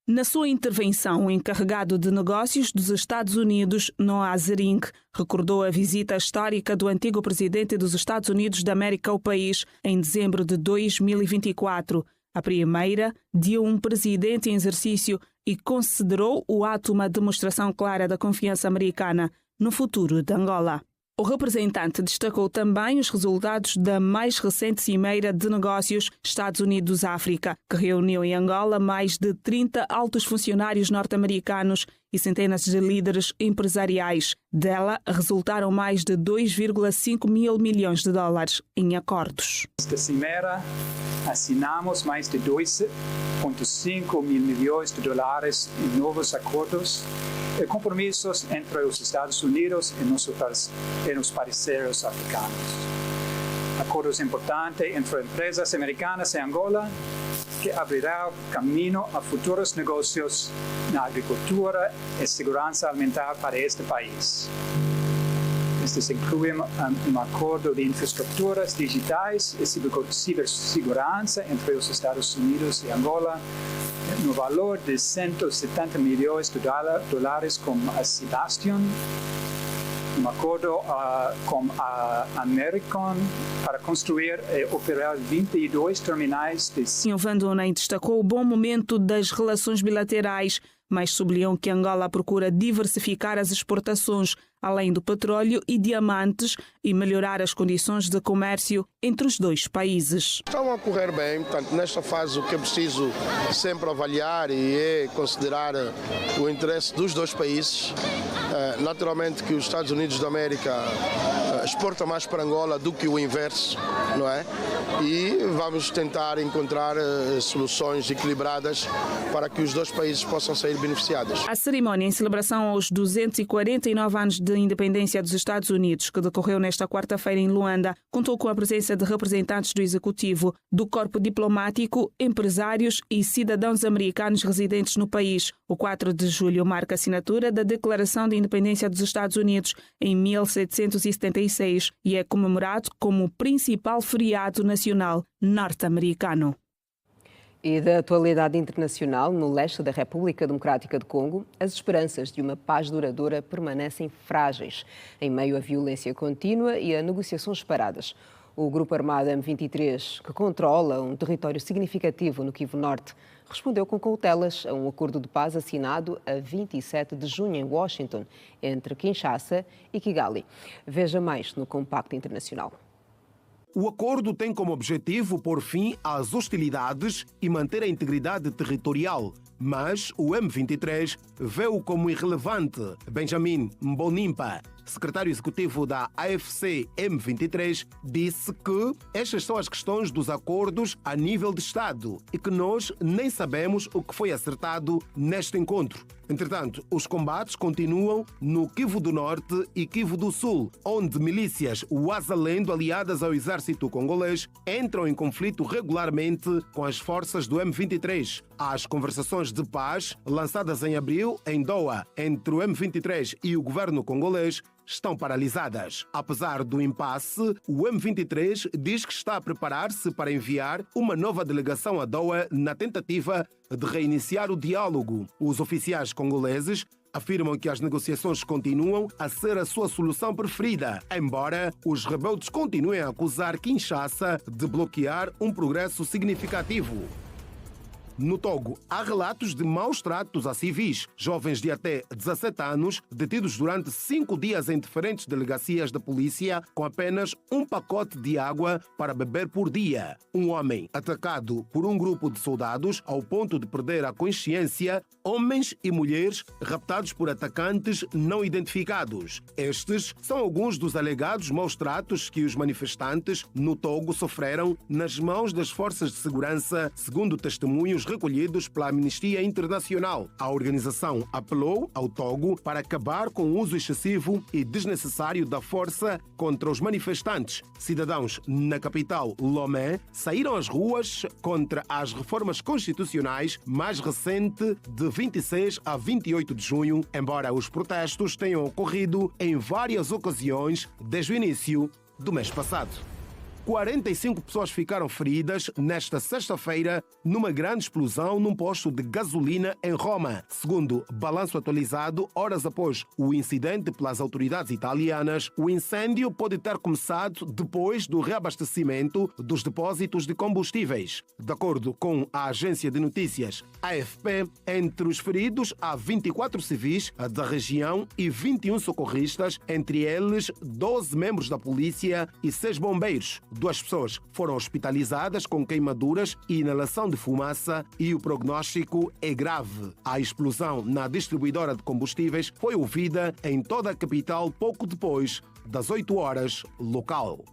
Na sua intervenção, o encarregado de negócios dos Estados Unidos, Noah Zering, recordou a visita histórica do antigo presidente dos Estados Unidos da América ao país em dezembro de 2024, a primeira de um presidente em exercício, e considerou o ato uma demonstração clara da confiança americana no futuro de Angola. O representante destacou também os resultados da mais recente cimeira de negócios Estados Unidos-África, que reuniu em Angola mais de 30 altos funcionários norte-americanos e centenas de líderes empresariais. Dela, resultaram mais de 2,5 mil milhões de dólares em acordos. Nesta cimeira, assinamos mais de 2,5 mil milhões de dólares em novos acordos e compromissos entre os Estados Unidos e os parceiros africanos. Acordos importantes entre empresas americanas e Angola que abrirá caminho a futuros negócios na agricultura e segurança alimentar para este país. Estes incluem acordo de infraestruturas digitais e cibersegurança entre os Estados Unidos e Angola no valor de 170 milhões de dólares com a Sebastian, acordo com a American para construir e operar 22 terminais de... Sr. Van Donen destacou o bom momento das relações bilaterais, mas sublinhou que Angola procura diversificar as exportações, além do petróleo e diamantes, e melhorar as condições de comércio entre os dois países. Estão a correr bem, portanto, nesta fase o que é preciso sempre avaliar e é considerar o interesse dos dois países. Naturalmente que os Estados Unidos da América exporta mais para Angola do que o inverso, não é? E vamos tentar encontrar soluções equilibradas para que os dois países possam sair beneficiados. A cerimónia em celebração aos 249 anos de independência dos Estados Unidos, que decorreu nesta quarta-feira em Luanda, contou com a presença de representantes do Executivo, do corpo diplomático, empresários e cidadãos americanos residentes no país. O 4 de julho marca a assinatura da Declaração de Independência dos Estados Unidos em 1776 e é comemorado como o principal feriado nacional norte-americano. E da atualidade internacional, no leste da República Democrática do Congo, as esperanças de uma paz duradoura permanecem frágeis, em meio à violência contínua e a negociações paradas. O grupo armado M23, que controla um território significativo no Kivu Norte, respondeu com cautelas a um acordo de paz assinado a 27 de junho em Washington, entre Kinshasa e Kigali. Veja mais no Compacto Internacional. O acordo tem como objetivo pôr fim às hostilidades e manter a integridade territorial, mas o M23 vê-o como irrelevante. Benjamin Mbonimpa, secretário executivo da AFC M23, disse que estas são as questões dos acordos a nível de Estado e que nós nem sabemos o que foi acertado neste encontro. Entretanto, os combates continuam no Kivu do Norte e Kivu do Sul, onde milícias Wazalendo aliadas ao exército congolês entram em conflito regularmente com as forças do M23. As conversações de paz, lançadas em abril em Doha entre o M23 e o governo congolês, estão paralisadas. Apesar do impasse, o M23 diz que está a preparar-se para enviar uma nova delegação a Doha na tentativa de reiniciar o diálogo. Os oficiais congoleses afirmam que as negociações continuam a ser a sua solução preferida, embora os rebeldes continuem a acusar Kinshasa de bloquear um progresso significativo. No Togo, há relatos de maus tratos a civis. Jovens de até 17 anos, detidos durante 5 dias em diferentes delegacias da polícia, com apenas um pacote de água para beber por dia. Um homem atacado por um grupo de soldados ao ponto de perder a consciência. Homens e mulheres raptados por atacantes não identificados. Estes são alguns dos alegados maus tratos que os manifestantes no Togo sofreram nas mãos das forças de segurança, segundo testemunhos recolhidos pela Amnistia Internacional. A organização apelou ao Togo para acabar com o uso excessivo e desnecessário da força contra os manifestantes. Cidadãos na capital, Lomé, saíram às ruas contra as reformas constitucionais mais recente de 26 a 28 de junho, embora os protestos tenham ocorrido em várias ocasiões desde o início do mês passado. 45 pessoas ficaram feridas nesta sexta-feira numa grande explosão num posto de gasolina em Roma. Segundo balanço atualizado, horas após o incidente pelas autoridades italianas, o incêndio pode ter começado depois do reabastecimento dos depósitos de combustíveis. De acordo com a agência de notícias AFP, entre os feridos há 24 civis da região e 21 socorristas, entre eles 12 membros da polícia e 6 bombeiros. 2 pessoas foram hospitalizadas com queimaduras e inalação de fumaça e o prognóstico é grave. A explosão na distribuidora de combustíveis foi ouvida em toda a capital pouco depois das 8 horas local.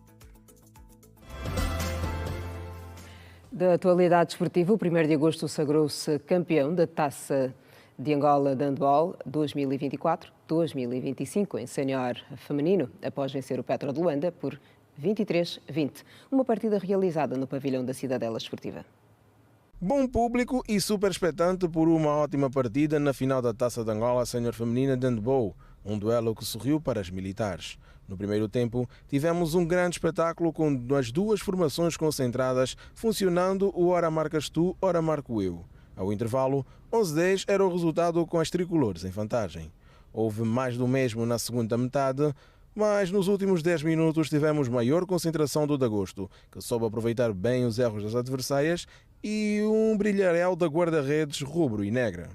Da atualidade desportiva, o 1º de agosto sagrou-se campeão da Taça de Angola de Handball 2024-2025 em sénior feminino, após vencer o Petro de Luanda por 23-20. Uma partida realizada no pavilhão da Cidadela Esportiva. Bom público e super expectante por uma ótima partida na final da Taça de Angola sénior feminina de handball, um duelo que sorriu para as militares. No primeiro tempo, tivemos um grande espetáculo com as duas formações concentradas, funcionando o ora marcas tu, ora marco eu. Ao intervalo, 11-10 era o resultado com as tricolores em vantagem. Houve mais do mesmo na segunda metade, mas nos últimos 10 minutos tivemos maior concentração do de agosto, que soube aproveitar bem os erros das adversárias e um brilharéu da guarda-redes rubro e negra.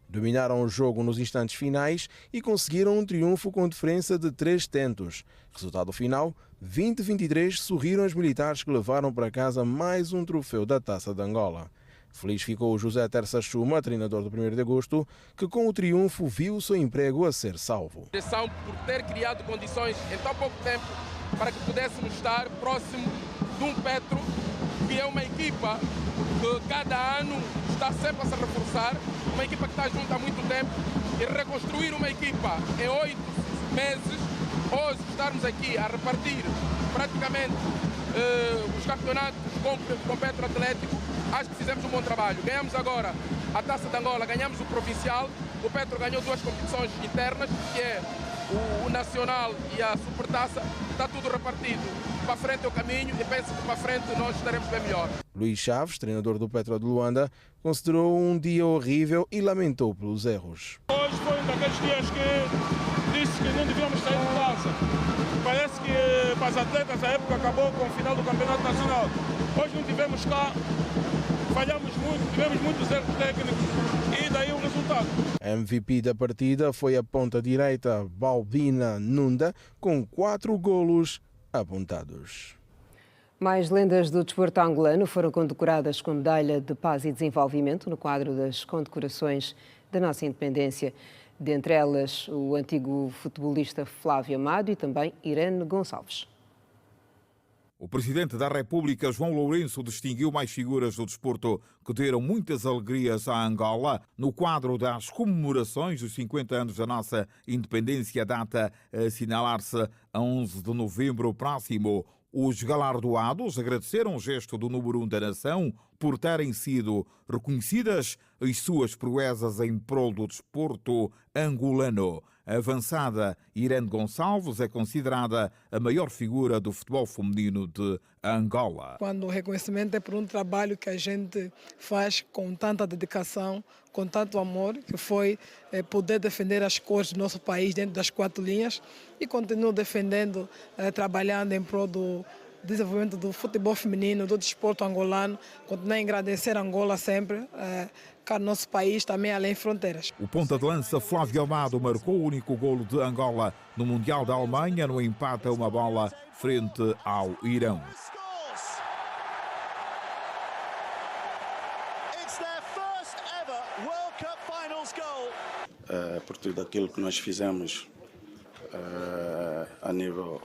Dominaram o jogo nos instantes finais e conseguiram um triunfo com diferença de 3 tentos. Resultado final, 20-23 sorriram os militares que levaram para casa mais um troféu da Taça de Angola. Feliz ficou José Terça Chuma, treinador do 1º de agosto, que com o triunfo viu o seu emprego a ser salvo. Por ter criado condições em tão pouco tempo para que pudéssemos estar próximo de um Petro, que é uma equipa que cada ano está sempre a se reforçar, uma equipa que está junto há muito tempo, e reconstruir uma equipa em 8 meses, hoje estarmos aqui a repartir praticamente os campeonatos com o Petro Atlético, acho que fizemos um bom trabalho. Ganhamos agora a Taça de Angola, ganhamos o Provincial, o Petro ganhou 2 competições internas, que é o Nacional e a Supertaça, está tudo repartido. Para frente é o caminho e penso que para frente nós estaremos bem melhor. Luís Chaves, treinador do Petro de Luanda, considerou um dia horrível e lamentou pelos erros. Hoje foi um daqueles dias que disse que não devíamos sair de casa. Parece que para as atletas a época acabou com o final do Campeonato Nacional. Hoje não tivemos cá, falhamos muito, tivemos muitos erros técnicos e daí o resultado. A MVP da partida foi a ponta-direita Balbina Nunda, com 4 golos apontados. Mais lendas do desporto angolano foram condecoradas com medalha de paz e desenvolvimento no quadro das condecorações da nossa independência. Dentre elas, o antigo futebolista Flávio Amado e também Irene Gonçalves. O Presidente da República, João Lourenço, distinguiu mais figuras do desporto que deram muitas alegrias à Angola no quadro das comemorações dos 50 anos da nossa independência, data a assinalar-se a 11 de novembro próximo. Os galardoados agradeceram o gesto do número 1 da nação por terem sido reconhecidas as suas proezas em prol do desporto angolano. A avançada Irene Gonçalves é considerada a maior figura do futebol feminino de Angola. Quando o reconhecimento é por um trabalho que a gente faz com tanta dedicação, com tanto amor, que foi poder defender as cores do nosso país dentro das 4 linhas e continuo defendendo, trabalhando em prol do desenvolvimento do futebol feminino, do desporto angolano. Continuo a agradecer a Angola sempre, cá no nosso país, também além fronteiras. O ponta de lança Flávio Amado marcou o único golo de Angola no Mundial da Alemanha, no empate a uma bola frente ao Irão. Por tudo aquilo que nós fizemos a nível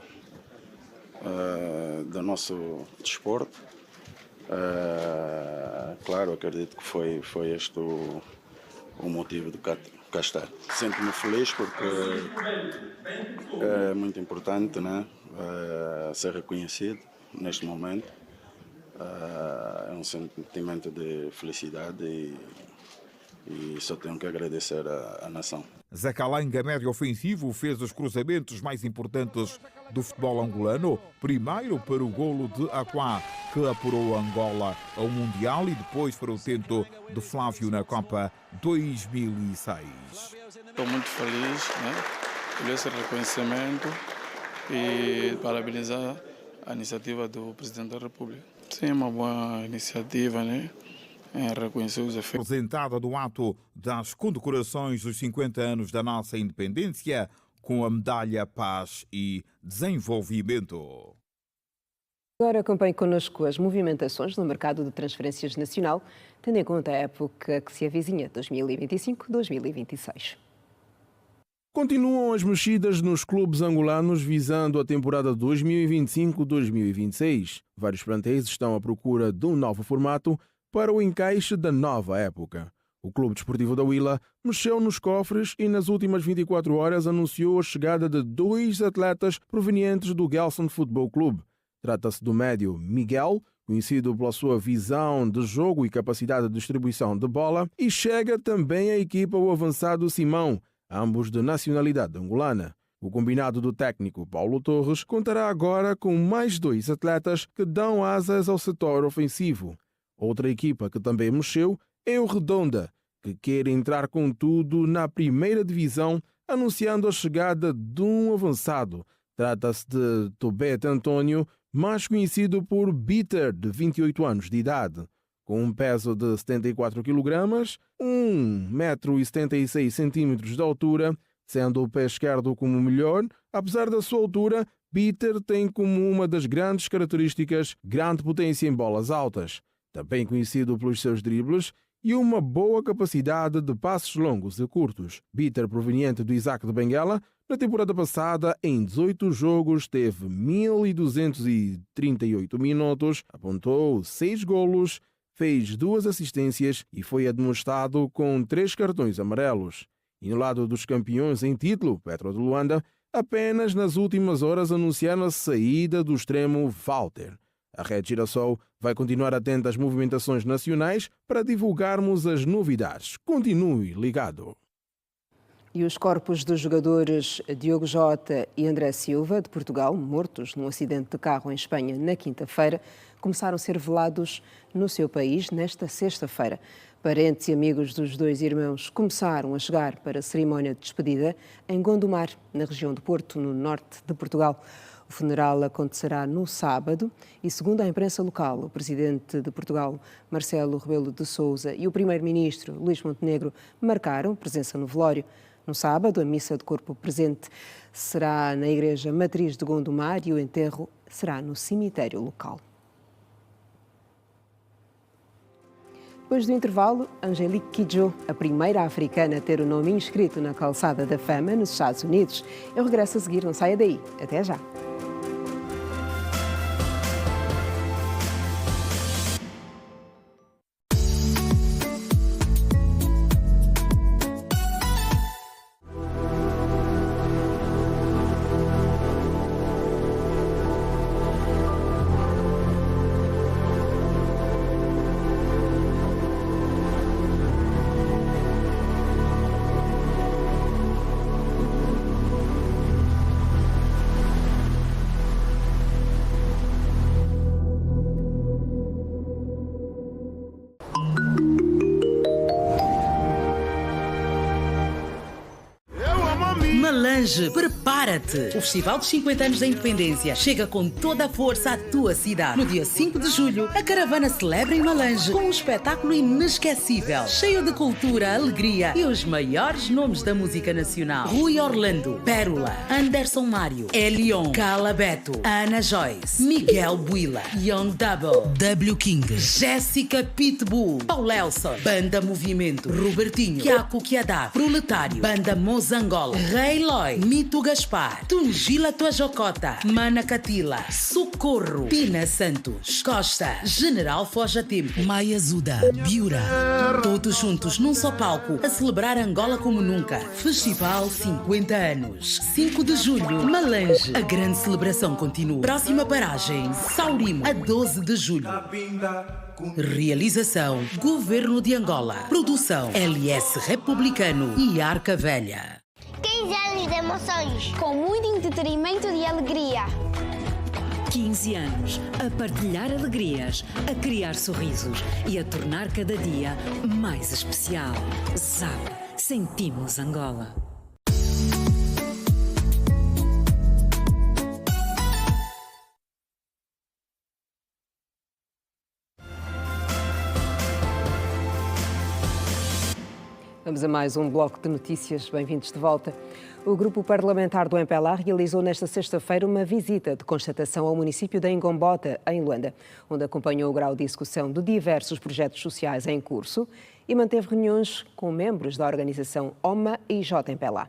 do nosso desporto. Claro, acredito que foi este o motivo de cá estar. Sinto-me feliz porque é muito importante, né, ser reconhecido neste momento. É um sentimento de felicidade e só tenho que agradecer à nação. Zé Calanga, médio ofensivo, fez os cruzamentos mais importantes do futebol angolano, primeiro para o golo de Aquá, que apurou Angola ao Mundial, e depois para o tento de Flávio na Copa 2006. Estou muito feliz, por esse reconhecimento e parabenizar a iniciativa do Presidente da República. Sim, é uma boa iniciativa, reconhecer os efeitos. Apresentada no ato das condecorações dos 50 anos da nossa independência, com a medalha Paz e Desenvolvimento. Agora acompanhe connosco as movimentações no mercado de transferências nacional, tendo em conta a época que se avizinha, 2025-2026. Continuam as mexidas nos clubes angolanos visando a temporada 2025-2026. Vários plantéis estão à procura de um novo formato para o encaixe da nova época. O Clube Desportivo da Huila mexeu nos cofres e nas últimas 24 horas anunciou a chegada de 2 atletas provenientes do Gelson Futebol Clube. Trata-se do médio Miguel, conhecido pela sua visão de jogo e capacidade de distribuição de bola, e chega também à equipa o avançado Simão, ambos de nacionalidade angolana. O combinado do técnico Paulo Torres contará agora com mais 2 atletas que dão asas ao setor ofensivo. Outra equipa que também mexeu é o Redonda, que quer entrar com tudo na primeira divisão, anunciando a chegada de um avançado. Trata-se de Tobete Antônio, mais conhecido por Bitter, de 28 anos de idade. Com um peso de 74 kg, 1,76 m de altura, sendo o pé esquerdo como melhor, apesar da sua altura, Bitter tem como uma das grandes características grande potência em bolas altas, também conhecido pelos seus dribles, e uma boa capacidade de passos longos e curtos. Bitter, proveniente do Isaac de Benguela, na temporada passada, em 18 jogos, teve 1.238 minutos, apontou 6 golos, fez 2 assistências e foi admoestado com 3 cartões amarelos. E no lado dos campeões em título, Petro de Luanda, apenas nas últimas horas anunciaram a saída do extremo Walter. A Rede Girassol vai continuar atenta às movimentações nacionais para divulgarmos as novidades. Continue ligado. E os corpos dos jogadores Diogo Jota e André Silva, de Portugal, mortos num acidente de carro em Espanha na quinta-feira, começaram a ser velados no seu país nesta sexta-feira. Parentes e amigos dos 2 irmãos começaram a chegar para a cerimónia de despedida em Gondomar, na região de Porto, no norte de Portugal. O funeral acontecerá no sábado e, segundo a imprensa local, o presidente de Portugal, Marcelo Rebelo de Sousa, e o primeiro-ministro, Luís Montenegro, marcaram presença no velório. No sábado, a missa de corpo presente será na Igreja Matriz de Gondomar e o enterro será no cemitério local. Depois do intervalo, Angelique Kidjo, a primeira africana a ter o nome inscrito na Calçada da Fama nos Estados Unidos. Eu regresso a seguir, não saia daí. Até já. Malange, prepara-te! O Festival dos 50 anos da Independência chega com toda a força à tua cidade. No dia 5 de julho, a caravana celebra em Malange com um espetáculo inesquecível, cheio de cultura, alegria e os maiores nomes da música nacional. Rui Orlando, Pérola, Anderson Mário, Elion, Carla Beto, Ana Joyce, Miguel Buila, Young Double, W King, Jéssica Pitbull, Paulelson, Banda Movimento, Robertinho, Kiako Kiadá, Proletário, Banda Mozangola, Rei Loi, Mito Gaspar, Tungila Tua Jocota, Mana Catila, Socorro, Pina Santos, Costa, General Foja Tempo, Maia Zuda, Biura. Todos juntos num só palco a celebrar Angola como nunca. Festival 50 anos. 5 de julho, Malange. A grande celebração continua. Próxima paragem, Saurimo, a 12 de julho. Realização, Governo de Angola. Produção, LS Republicano e Arca Velha. 15 anos de emoções, com muito entretenimento e alegria. 15 anos a partilhar alegrias, a criar sorrisos e a tornar cada dia mais especial. ZAP, sentimos Angola. Vamos a mais um bloco de notícias. Bem-vindos de volta. O grupo parlamentar do MPLA realizou nesta sexta-feira uma visita de constatação ao município de Ngombota, em Luanda, onde acompanhou o grau de execução de diversos projetos sociais em curso e manteve reuniões com membros da organização OMA e JMPLA.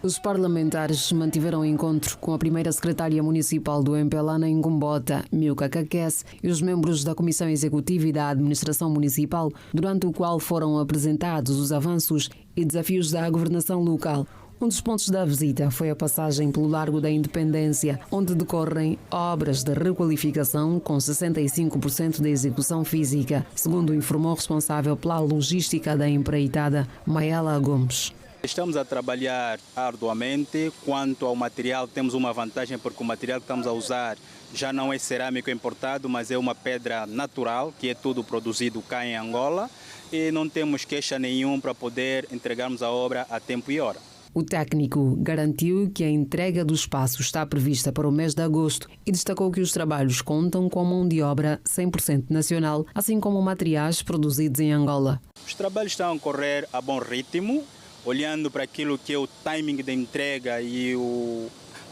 Os parlamentares mantiveram encontro com a primeira secretária municipal do MPLA em Ngombota, Milka Kakes, e os membros da Comissão Executiva e da Administração Municipal, durante o qual foram apresentados os avanços e desafios da governação local. Um dos pontos da visita foi a passagem pelo Largo da Independência, onde decorrem obras de requalificação com 65% de execução física, segundo informou o responsável pela logística da empreitada, Mayala Gomes. Estamos a trabalhar arduamente. Quanto ao material, temos uma vantagem porque o material que estamos a usar já não é cerâmico importado, mas é uma pedra natural, que é tudo produzido cá em Angola, e não temos queixa nenhuma para poder entregarmos a obra a tempo e hora. O técnico garantiu que a entrega do espaço está prevista para o mês de agosto e destacou que os trabalhos contam com mão de obra 100% nacional, assim como materiais produzidos em Angola. Os trabalhos estão a correr a bom ritmo. Olhando para aquilo que é o timing da entrega e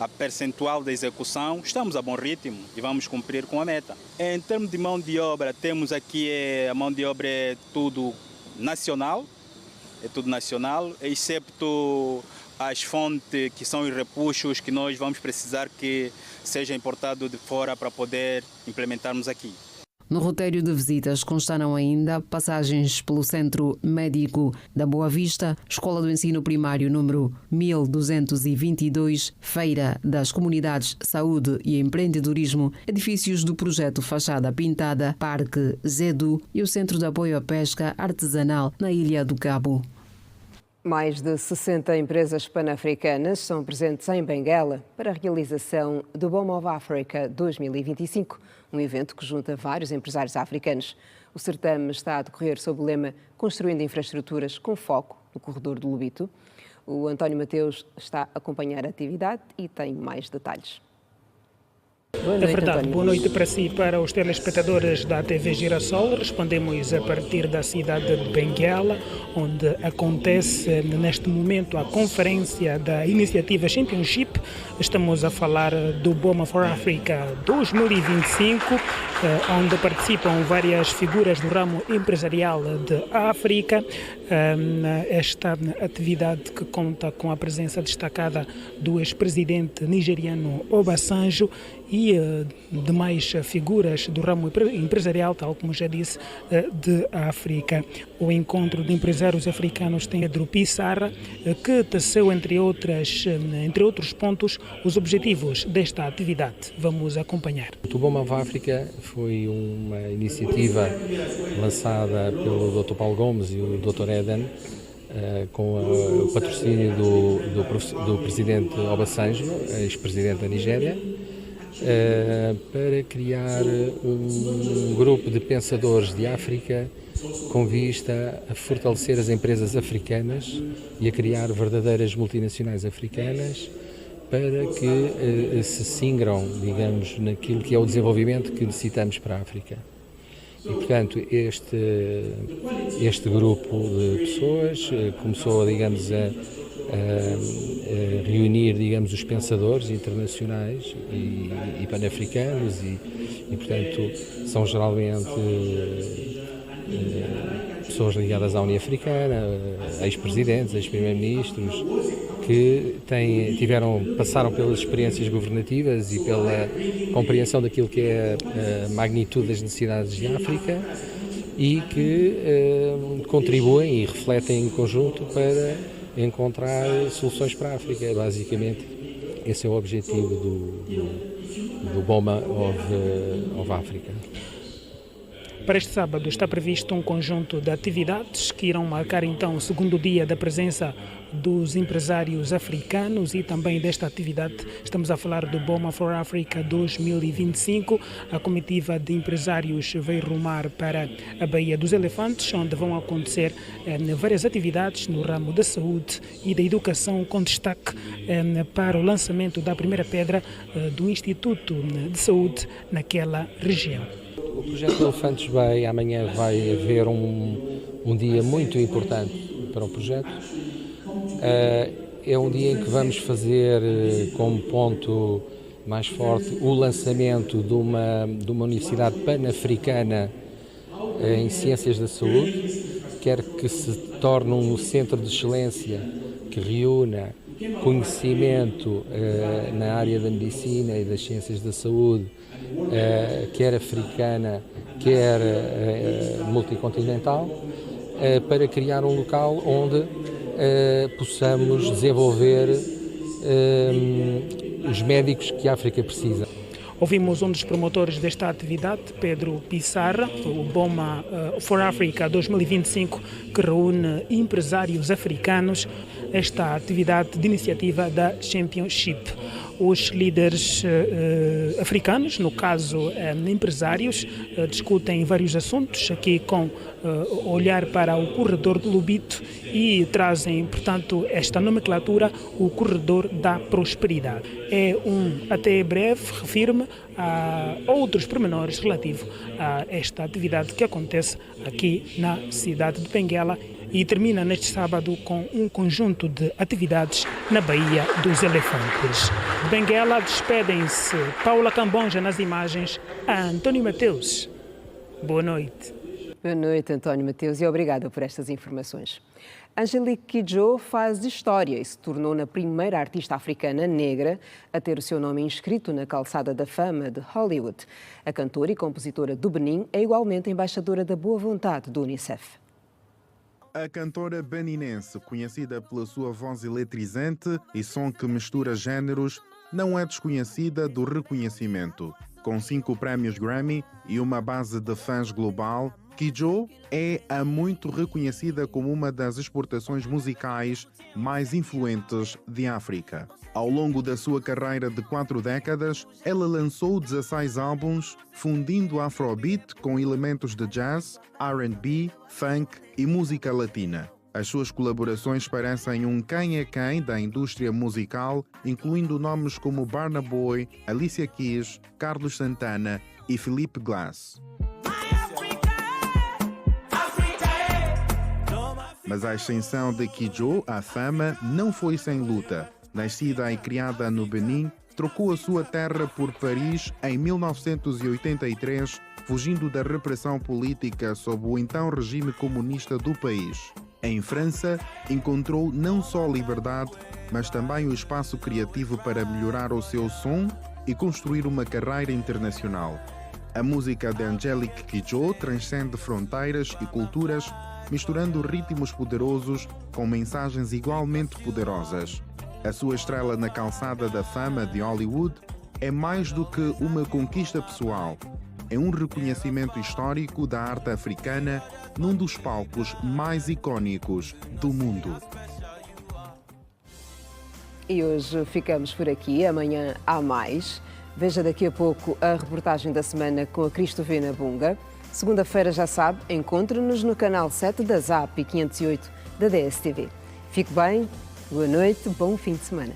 a percentual da execução, estamos a bom ritmo e vamos cumprir com a meta. Em termos de mão de obra, temos aqui a mão de obra é tudo nacional, excepto as fontes que são os repuxos que nós vamos precisar que seja importado de fora para poder implementarmos aqui. No roteiro de visitas constaram ainda passagens pelo Centro Médico da Boa Vista, Escola do Ensino Primário número 1222, Feira das Comunidades Saúde e Empreendedorismo, edifícios do projeto Fachada Pintada, Parque Zedu e o Centro de Apoio à Pesca Artesanal na Ilha do Cabo. Mais de 60 empresas pan-africanas são presentes em Benguela para a realização do BOM of Africa 2025, um evento que junta vários empresários africanos. O certame está a decorrer sob o lema Construindo Infraestruturas com Foco no Corredor do Lobito. O António Mateus está a acompanhar a atividade e tem mais detalhes. Boa noite, é verdade, António. Boa noite para si e para os telespectadores da TV Girassol. Respondemos a partir da cidade de Benguela, onde acontece neste momento a conferência da iniciativa Championship. Estamos a falar do BOM for Africa 2025, onde participam várias figuras do ramo empresarial de África. Esta atividade que conta com a presença destacada do ex-presidente nigeriano Obasanjo e demais figuras do ramo empresarial, tal como já disse, de África. O encontro de empresários africanos tem Pedro Pissarra, que teceu, entre outros pontos, os objetivos desta atividade. Vamos acompanhar. O BOM of Africa foi uma iniciativa lançada pelo Dr. Paulo Gomes e o Dr. Eden, com o patrocínio do presidente Obasanjo, ex-presidente da Nigéria, para criar um grupo de pensadores de África com vista a fortalecer as empresas africanas e a criar verdadeiras multinacionais africanas para que se singram, digamos, naquilo que é o desenvolvimento que necessitamos para a África. E, portanto, este grupo de pessoas começou, digamos, a reunir, digamos, os pensadores internacionais e pan-africanos e, portanto, são geralmente pessoas ligadas à União Africana, ex-presidentes, ex-primeiros-ministros, que passaram pelas experiências governativas e pela compreensão daquilo que é a magnitude das necessidades de África e que contribuem e refletem em conjunto para encontrar soluções para a África. Basicamente, esse é o objetivo do BOM of Africa. Para este sábado está previsto um conjunto de atividades que irão marcar então o segundo dia da presença dos empresários africanos e também desta atividade. Estamos a falar do Boma for Africa 2025. A comitiva de empresários vai rumar para a Baía dos Elefantes, onde vão acontecer várias atividades no ramo da saúde e da educação, com destaque para o lançamento da primeira pedra do Instituto de Saúde naquela região. O projeto Elefantes Bay, amanhã vai haver um dia muito importante para o projeto. É um dia em que vamos fazer como ponto mais forte o lançamento de uma universidade pan-africana em ciências da saúde, quer que se torne um centro de excelência que reúna conhecimento na área da medicina e das ciências da saúde, quer africana, quer multicontinental, para criar um local onde possamos desenvolver os médicos que a África precisa. Ouvimos um dos promotores desta atividade, Pedro Pissarra, o Boma for Africa 2025, que reúne empresários africanos. Esta atividade de iniciativa da Championship. Os líderes africanos, no caso empresários, discutem vários assuntos aqui com olhar para o corredor do Lobito e trazem, portanto, esta nomenclatura, o corredor da prosperidade. É até breve, refirme, a outros pormenores relativos a esta atividade que acontece aqui na cidade de Benguela e termina neste sábado com um conjunto de atividades na Baía dos Elefantes. De Benguela despedem-se Paula Cambonja nas imagens, a António Mateus. Boa noite. Boa noite, António Mateus, e obrigada por estas informações. Angelique Kidjo faz história e se tornou na primeira artista africana negra a ter o seu nome inscrito na calçada da fama de Hollywood. A cantora e compositora do Benin é igualmente embaixadora da boa vontade do Unicef. A cantora beninense, conhecida pela sua voz eletrizante e som que mistura géneros, não é desconhecida do reconhecimento. Com 5 prémios Grammy e uma base de fãs global, Kidjo é a muito reconhecida como uma das exportações musicais mais influentes de África. Ao longo da sua carreira de 4 décadas, ela lançou 16 álbuns, fundindo Afrobeat com elementos de jazz, R&B, funk e música latina. As suas colaborações parecem um quem é quem da indústria musical, incluindo nomes como Burna Boy, Alicia Keys, Carlos Santana e Philip Glass. Mas a ascensão de Kidjo à fama não foi sem luta. Nascida e criada no Benin, trocou a sua terra por Paris em 1983, fugindo da repressão política sob o então regime comunista do país. Em França, encontrou não só liberdade, mas também o espaço criativo para melhorar o seu som e construir uma carreira internacional. A música de Angelique Kidjo transcende fronteiras e culturas, misturando ritmos poderosos com mensagens igualmente poderosas. A sua estrela na calçada da fama de Hollywood é mais do que uma conquista pessoal. É um reconhecimento histórico da arte africana num dos palcos mais icónicos do mundo. E hoje ficamos por aqui. Amanhã há mais. Veja daqui a pouco a reportagem da semana com a Cristovina Bunga. Segunda-feira, já sabe, encontre-nos no canal 7 da ZAP e 508 da DSTV. Fique bem, boa noite, bom fim de semana.